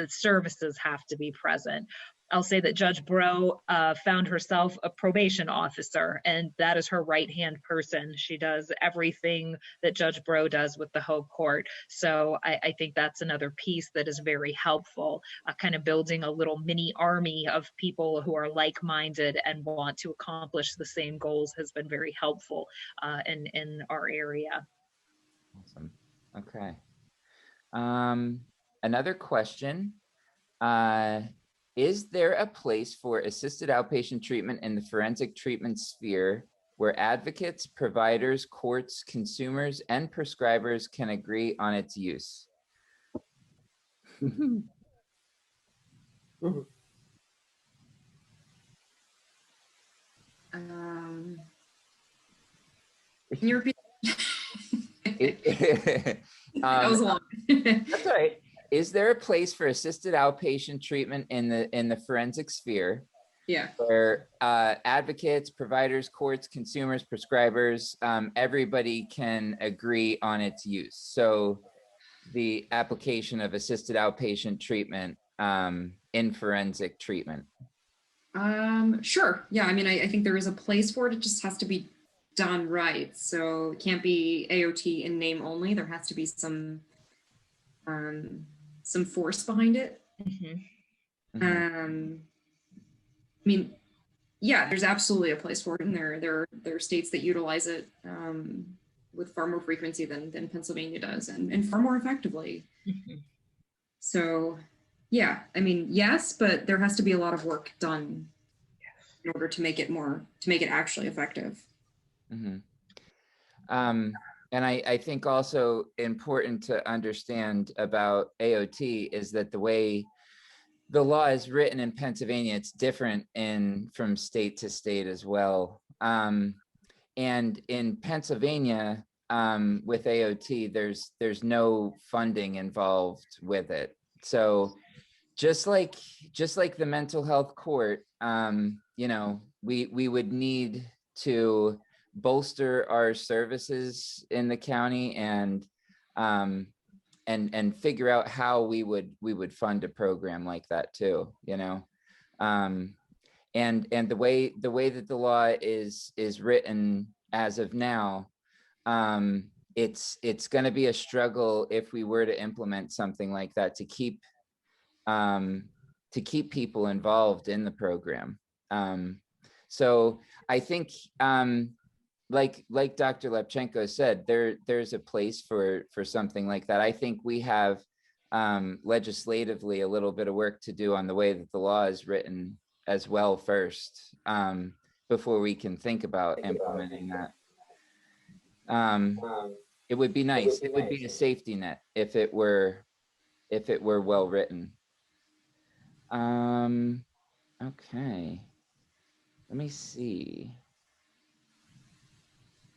services have to be present. I'll say that Judge Bro found herself a probation officer, and that is her right-hand person. She does everything that Judge Bro does with the Hope Court. So I think that's another piece that is very helpful, kind of building a little mini army of people who are like-minded and want to accomplish the same goals has been very helpful in our area. Awesome. Okay. Another question. Is there a place for assisted outpatient treatment in the forensic treatment sphere where advocates, providers, courts, consumers, and prescribers can agree on its use? Mhm. Can you repeat? That was long. That's all right. Is there a place for assisted outpatient treatment in the forensic sphere? Yeah. Where advocates, providers, courts, consumers, prescribers, everybody can agree on its use. So the application of assisted outpatient treatment in forensic treatment. Sure. Yeah. I mean, I think there is a place for it. It just has to be done right. So it can't be AOT in name only. There has to be some force behind it. Mm-hmm. I mean, yeah, there's absolutely a place for it, and there are states that utilize it with far more frequency than Pennsylvania does, and far more effectively. Mm-hmm. So, yeah, I mean, yes, but there has to be a lot of work done in order to make it actually effective. Mm-hmm. And I think also important to understand about AOT is that the way the law is written in Pennsylvania, it's different from state to state as well. And in Pennsylvania, with AOT, there's no funding involved with it. So just like the mental health court, you know, we would need to bolster our services in the county and figure out how we would fund a program like that too, you know. And the way that the law is written as of now, it's going to be a struggle if we were to implement something like that to keep people involved in the program. So I think like Dr. Lepchenko said, there's a place for something like that. I think we have legislatively a little bit of work to do on the way that the law is written as well first, before we can think about implementing that. It would be nice. It would be a safety net if it were well written. Okay. Let me see.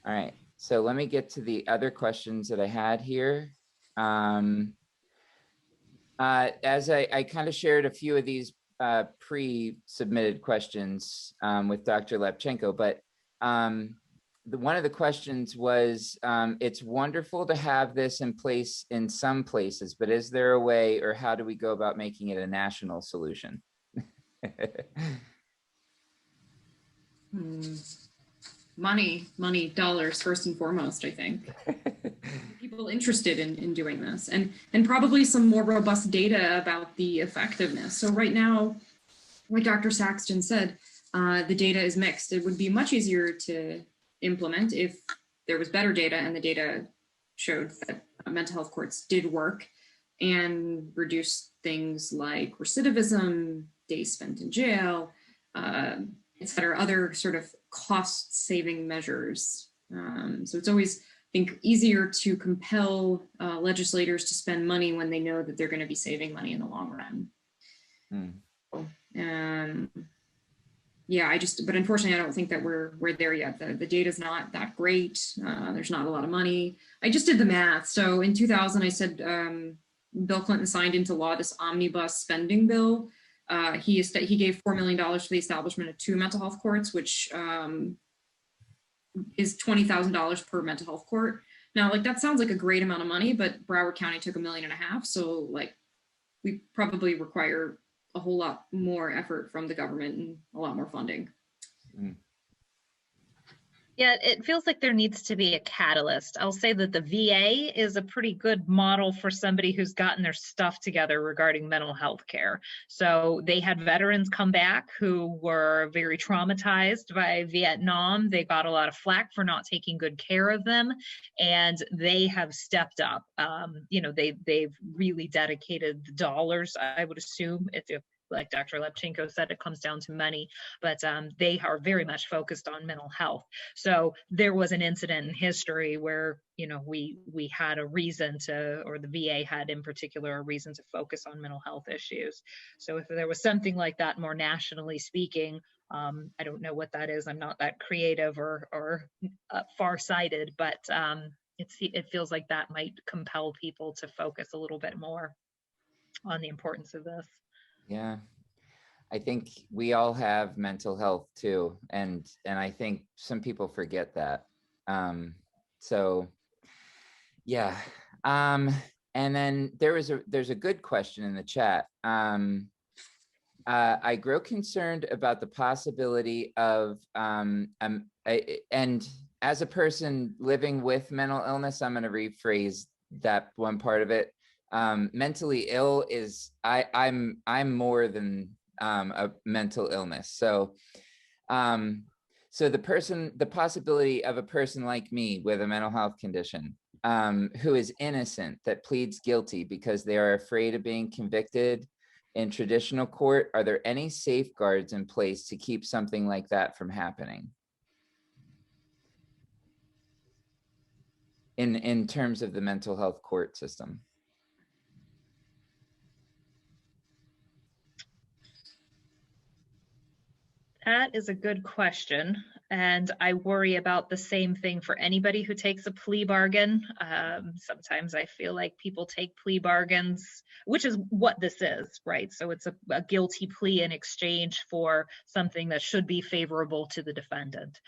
All right. So let me get to the other questions that I had here. As I kind of shared a few of these pre-submitted questions with Dr. Lepchenko, but one of the questions was, it's wonderful to have this in place in some places, but is there a way, or how do we go about making it a national solution? Money, dollars, first and foremost, I think. People interested in doing this, and probably some more robust data about the effectiveness. So right now, like Dr. Saxton said, the data is mixed. It would be much easier to implement if there was better data and the data showed that mental health courts did work and reduce things like recidivism, days spent in jail, et cetera, other sort of cost-saving measures. So it's always, I think, easier to compel legislators to spend money when they know that they're going to be saving money in the long run. Yeah, but unfortunately, I don't think that we're there yet. The data's not that great. There's not a lot of money. I just did the math. So in 2000, I said Bill Clinton signed into law this omnibus spending bill. He gave $4 million for the establishment of 2 mental health courts, which is $20,000 per mental health court. Now, like, that sounds like a great amount of money, but Broward County took $1.5 million. So like, we probably require a whole lot more effort from the government and a lot more funding. Yeah, it feels like there needs to be a catalyst. I'll say that the VA is a pretty good model for somebody who's gotten their stuff together regarding mental health care. So they had veterans come back who were very traumatized by Vietnam. They got a lot of flack for not taking good care of them, and they have stepped up. They've really dedicated the dollars, I would assume, if like Dr. Lepchenko said, it comes down to money, but they are very much focused on mental health. So there was an incident in history where, we had a reason to, or the VA had in particular, a reason to focus on mental health issues. So if there was something like that, more nationally speaking, I don't know what that is. I'm not that creative or far-sighted, but it feels like that might compel people to focus a little bit more on the importance of this. Yeah, I think we all have mental health too, and I think some people forget that. So yeah, and then there's a good question in the chat. I grow concerned about the possibility of and as a person living with mental illness, I'm going to rephrase that one part of it. Mentally ill is I'm more than a mental illness. So the possibility of a person like me with a mental health condition who is innocent, that pleads guilty because they are afraid of being convicted in traditional court, are there any safeguards in place to keep something like that from happening? In terms of the mental health court system? That is a good question. And I worry about the same thing for anybody who takes a plea bargain. Sometimes I feel like people take plea bargains, which is what this is, right? So it's a guilty plea in exchange for something that should be favorable to the defendant.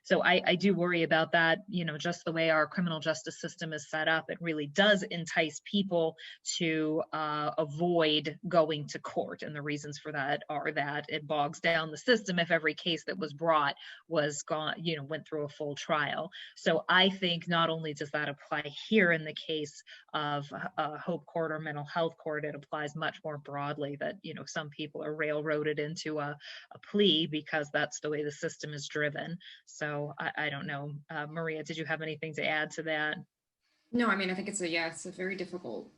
So I do worry about that, just the way our criminal justice system is set up. It really does entice people to avoid going to court. And the reasons for that are that it bogs down the system if every case that was brought was gone, went through a full trial. So I think not only does that apply here in the case of Hope Court or mental health court, it applies much more broadly that, some people are railroaded into a plea because that's the way the system is driven. So I don't know. Maria, did you have anything to add to that? No, I mean, I think it's a very difficult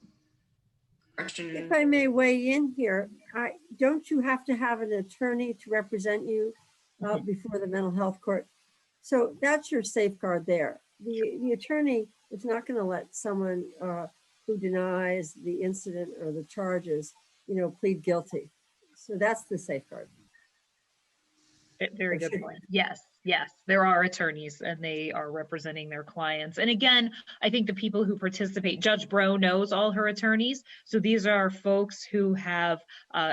question. If I may weigh in here, don't you have to have an attorney to represent you before the mental health court. So that's your safeguard there. The attorney is not going to let someone who denies the incident or the charges, plead guilty. So that's the safeguard. Very good point. Yes, there are attorneys and they are representing their clients. And again, I think the people who participate, Judge Bro knows all her attorneys. So these are folks who have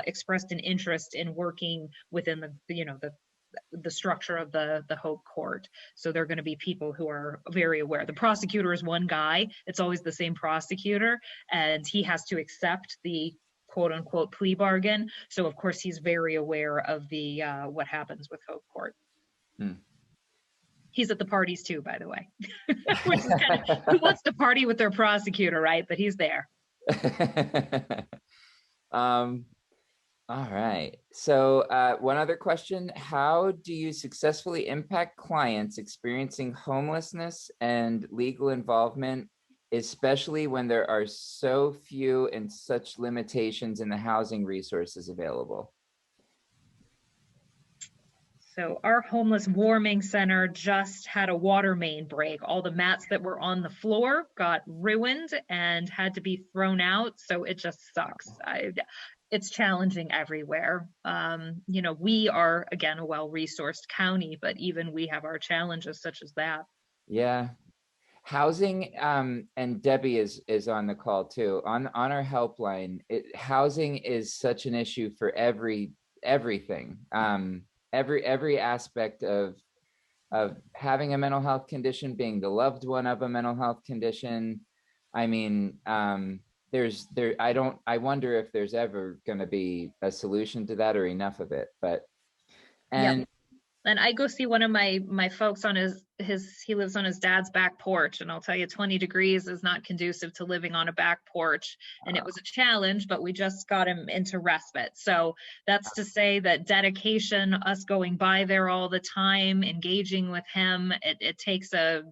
expressed an interest in working within the structure of the Hope Court. So they're going to be people who are very aware. The prosecutor is one guy. It's always the same prosecutor, and he has to accept the quote unquote plea bargain. So of course he's very aware of the what happens with Hope Court. He's at the parties too, by the way. Which is kind of, who wants to party with their prosecutor, right? But he's there. All right. So one other question: how do you successfully impact clients experiencing homelessness and legal involvement, especially when there are so few and such limitations in the housing resources available? So our homeless warming center just had a water main break. All the mats that were on the floor got ruined and had to be thrown out. So it just sucks. It's challenging everywhere. We are, again, a well-resourced county, but even we have our challenges such as that. Yeah. Housing, and Debbie is on the call too. On our helpline, housing is such an issue for everything. Every aspect of having a mental health condition, being the loved one of a mental health condition. I mean, I wonder if there's ever going to be a solution to that or enough of it. But and I go see one of my folks on he lives on his dad's back porch, and I'll tell you, 20 degrees is not conducive to living on a back porch. And it was a challenge, but we just got him into respite. So that's to say that dedication, us going by there all the time, engaging with him, it takes a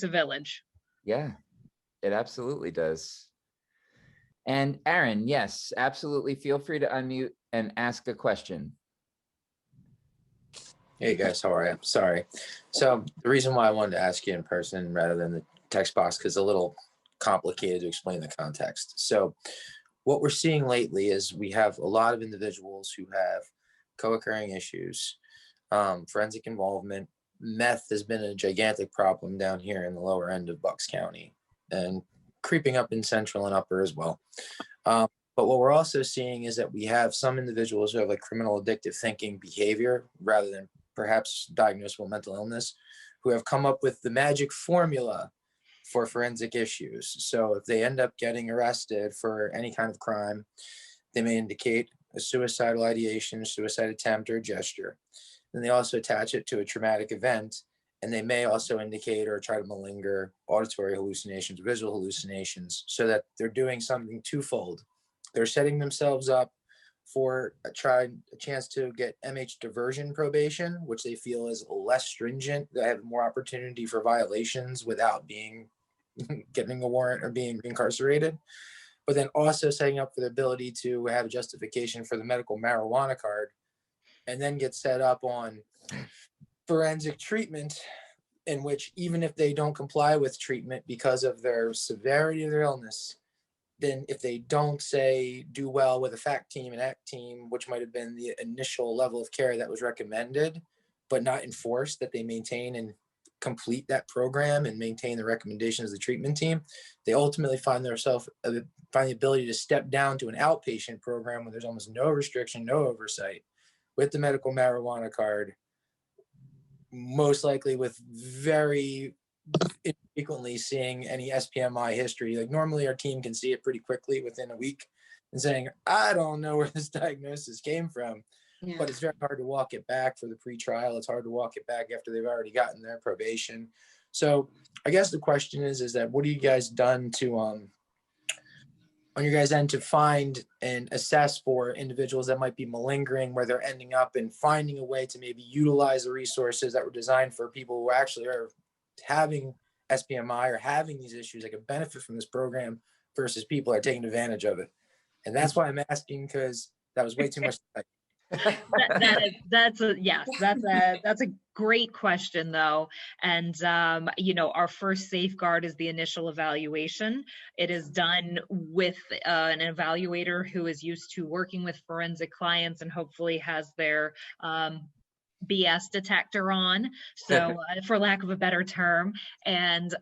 village. Yeah, it absolutely does. And Aaron, yes, absolutely. Feel free to unmute and ask a question. Hey guys, how are you? Sorry. So the reason why I wanted to ask you in person rather than the text box, because it's a little complicated to explain the context. So what we're seeing lately is we have a lot of individuals who have co-occurring issues, forensic involvement. Meth has been a gigantic problem down here in the lower end of Bucks County and creeping up in central and upper as well. But what we're also seeing is that we have some individuals who have like criminal addictive thinking behavior rather than perhaps diagnosable mental illness, who have come up with the magic formula for forensic issues. So if they end up getting arrested for any kind of crime, they may indicate a suicidal ideation, suicide attempt, or gesture. Then they also attach it to a traumatic event, and they may also indicate or try to malinger auditory hallucinations, visual hallucinations, so that they're doing something twofold. They're setting themselves up for a chance to get MH diversion probation, which they feel is less stringent. They have more opportunity for violations without getting a warrant or being incarcerated. But then also setting up for the ability to have a justification for the medical marijuana card, and then get set up on forensic treatment, in which even if they don't comply with treatment because of their severity of their illness, then if they don't do well with a FACT team and ACT team, which might have been the initial level of care that was recommended, but not enforced, that they maintain and complete that program and maintain the recommendations of the treatment team, they ultimately find the ability to step down to an outpatient program where there's almost no restriction, no oversight, with the medical marijuana card, most likely with very infrequently seeing any SPMI history. Like normally our team can see it pretty quickly within a week and saying, I don't know where this diagnosis came from. Yeah. But it's very hard to walk it back for the pretrial. It's hard to walk it back after they've already gotten their probation. So I guess the question is that what have you guys done to on your guys' end to find and assess for individuals that might be malingering, where they're ending up and finding a way to maybe utilize the resources that were designed for people who actually are having SPMI or having these issues that could benefit from this program versus people are taking advantage of it? And that's why I'm asking, because that was way too much to type. That's a great question though. And, you know, our first safeguard is the initial evaluation. It is done with an evaluator who is used to working with forensic clients and hopefully has their BS detector on, so for lack of a better term. And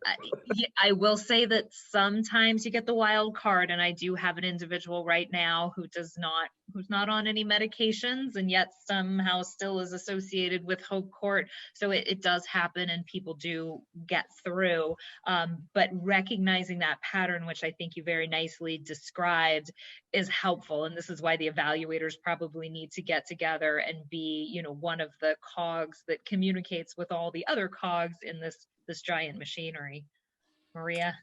I will say that sometimes you get the wild card, and I do have an individual right now who's not on any medications and yet somehow still is associated with Hope Court. So it does happen and people do get through, but recognizing that pattern, which I think you very nicely described, is helpful. And this is why the evaluators probably need to get together and be, you know, one of the cogs that communicates with all the other cogs in this giant machinery. Maria?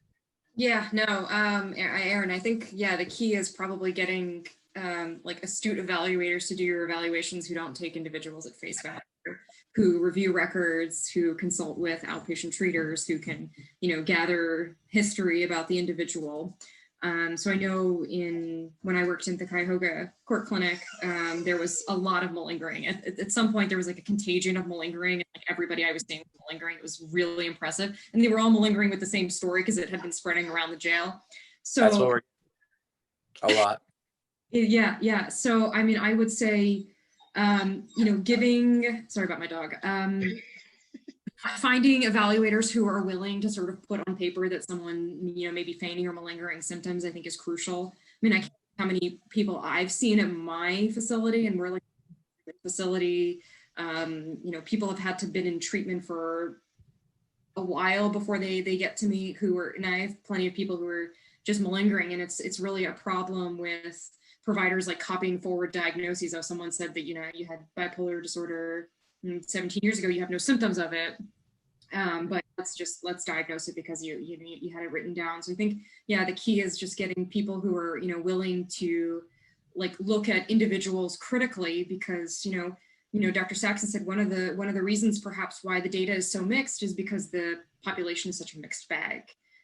Yeah, no, Aaron, I think, yeah, the key is probably getting like astute evaluators to do your evaluations who don't take individuals at face value, who review records, who consult with outpatient treaters, who can, you know, gather history about the individual. So I know when I worked in the Cuyahoga Court Clinic, there was a lot of malingering. At some point, there was like a contagion of malingering. And like everybody I was seeing was malingering. It was really impressive. And they were all malingering with the same story because it had been spreading around the jail. So That's what we're a lot. Yeah. So, I mean, I would say, you know, sorry about my dog, finding evaluators who are willing to sort of put on paper that someone, you know, maybe feigning or malingering symptoms, I think is crucial. I mean, I can't tell how many people I've seen at my facility, and we're like a facility, you know, people have had to been in treatment for a while before they get to me, and I have plenty of people who are just malingering, and it's really a problem with providers like copying forward diagnoses. If someone said that, you know, you had bipolar disorder 17 years ago, you have no symptoms of it, but let's diagnose it because you had it written down. So I think, yeah, the key is just getting people who are, you know, willing to like look at individuals critically, because you know Dr. Saxon said one of the reasons perhaps why the data is so mixed is because the population is such a mixed bag.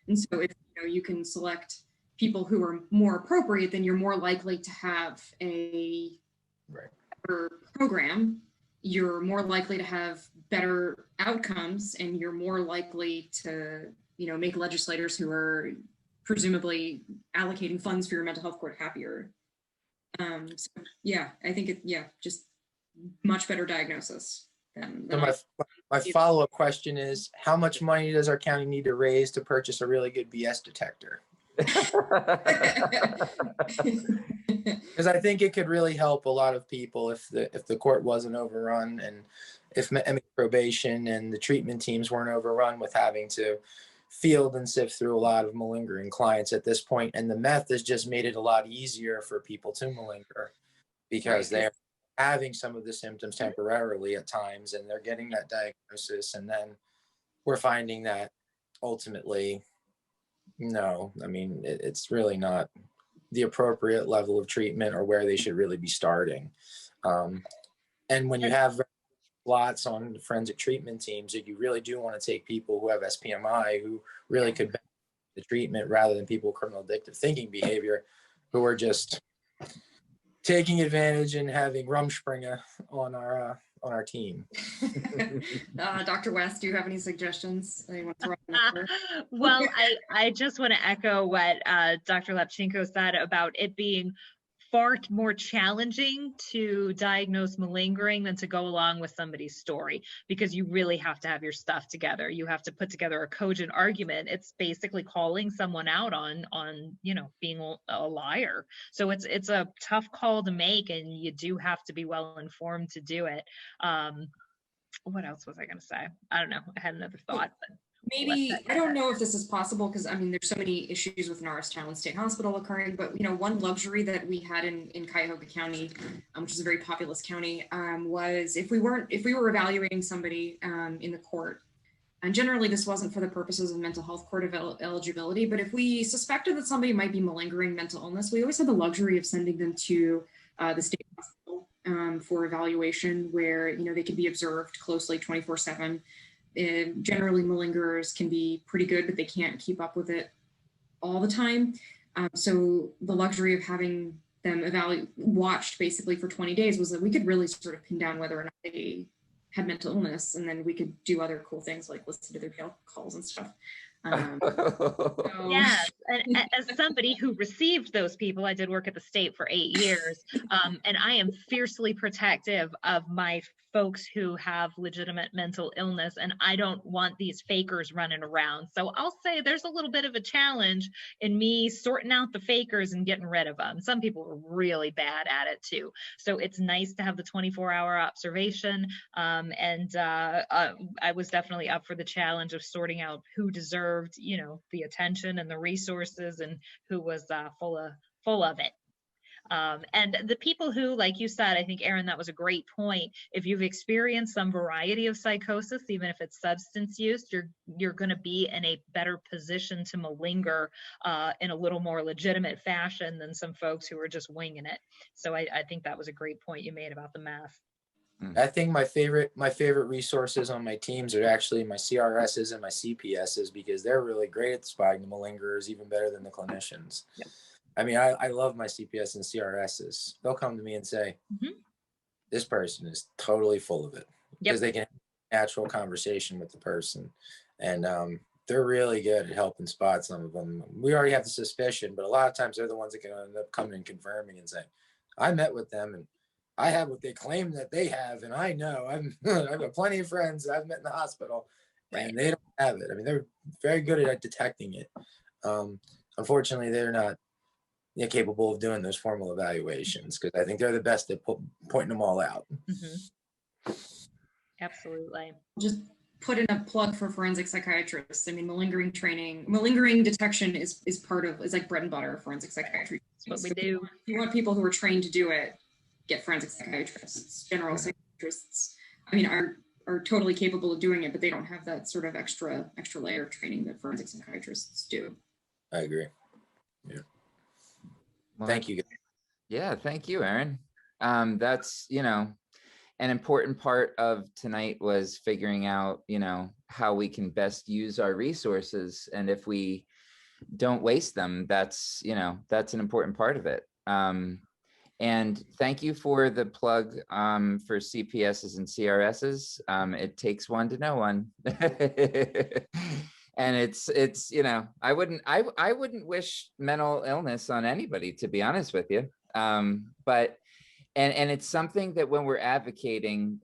And so if you can select people who are more appropriate, then you're more likely to have a better program. You're more likely to have better outcomes, and you're more likely to, you know, make legislators who are presumably allocating funds for your mental health court happier. So yeah, I think just much better diagnosis than my follow-up question is, how much money does our county need to raise to purchase a really good BS detector? Because I think it could really help a lot of people if the court wasn't overrun, and if probation and the treatment teams weren't overrun with having to field and sift through a lot of malingering clients at this point. And the meth has just made it a lot easier for people to malinger because they're having some of the symptoms temporarily at times, and they're getting that diagnosis, and then we're finding that ultimately, no, I mean, it's really not the appropriate level of treatment or where they should really be starting. And when you have lots on forensic treatment teams, if you really do want to take people who have SPMI who really could benefit the treatment rather than people with criminal addictive thinking behavior who are just taking advantage and having Rumspringa on our team. Dr. West, do you have any suggestions? Well, I just want to echo what Dr. Lepchenko said about it being far more challenging to diagnose malingering than to go along with somebody's story, because you really have to have your stuff together. You have to put together a cogent argument. It's basically calling someone out on being a liar. So it's a tough call to make, and you do have to be well informed to do it. What else was I going to say? I don't know. I had another thought, but maybe, I don't know if this is possible, because I mean, there's so many issues with Norristown State Hospital occurring, but one luxury that we had in Cuyahoga County, which is a very populous county, was if we were evaluating somebody in the court, and generally this wasn't for the purposes of mental health court eligibility, but if we suspected that somebody might be malingering mental illness, we always had the luxury of sending them to the state hospital for evaluation, where they could be observed closely 24/7. Generally, malingerers can be pretty good, but they can't keep up with it all the time. So the luxury of having them watched basically for 20 days was that we could really sort of pin down whether or not they had mental illness, and then we could do other cool things like listen to their jail calls and stuff. Yes, and as somebody who received those people, I did work at the state for 8 years, and I am fiercely protective of my folks who have legitimate mental illness, and I don't want these fakers running around. So I'll say there's a little bit of a challenge in me sorting out the fakers and getting rid of them. Some people are really bad at it too. So it's nice to have the 24-hour observation, and I was definitely up for the challenge of sorting out who deserved, you know, the attention and the resources, and who was full of it. And the people who, like you said, I think, Erin, that was a great point. If you've experienced some variety of psychosis, even if it's substance use, you're going to be in a better position to malinger in a little more legitimate fashion than some folks who are just winging it. So I think that was a great point you made about the math. I think my favorite resources on my teams are actually my CRSs and my CPSs, because they're really great at spotting the malingerers, even better than the clinicians. Yep. I mean, I love my CPS and CRSs. They'll come to me and say, this person is totally full of it, because they can have a natural conversation with the person. And they're really good at helping spot some of them. We already have the suspicion, but a lot of times they're the ones that can end up coming and confirming and saying, I met with them and I have what they claim that they have. And I know I've got plenty of friends that I've met in the hospital, and they don't have it. I mean, they're very good at detecting it. Unfortunately, they're not capable of doing those formal evaluations, because I think they're the best at pointing them all out. Absolutely. Just put in a plug for forensic psychiatrists. I mean, malingering detection is like bread and butter of forensic psychiatry. That's what we do. If you want people who are trained to do it, get forensic psychiatrists. General psychiatrists, I mean, are totally capable of doing it, but they don't have that sort of extra layer of training that forensic psychiatrists do. I agree. Yeah. Well, thank you. Yeah, thank you, Erin. That's, you know, an important part of tonight was figuring out, you know, how we can best use our resources. And if we don't waste them, that's, you know, that's an important part of it. And thank you for the plug for CPSs and CRSs. It takes one to know one. And it's, you know, I wouldn't wish mental illness on anybody, to be honest with you. But it's something that when we're advocating,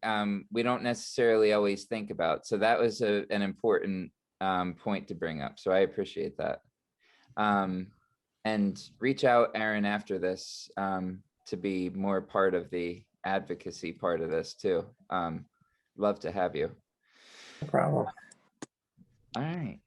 we don't necessarily always think about. So that was an important point to bring up. So I appreciate that. And reach out, Erin, after this to be more part of the advocacy part of this too. Love to have you. No problem. All right.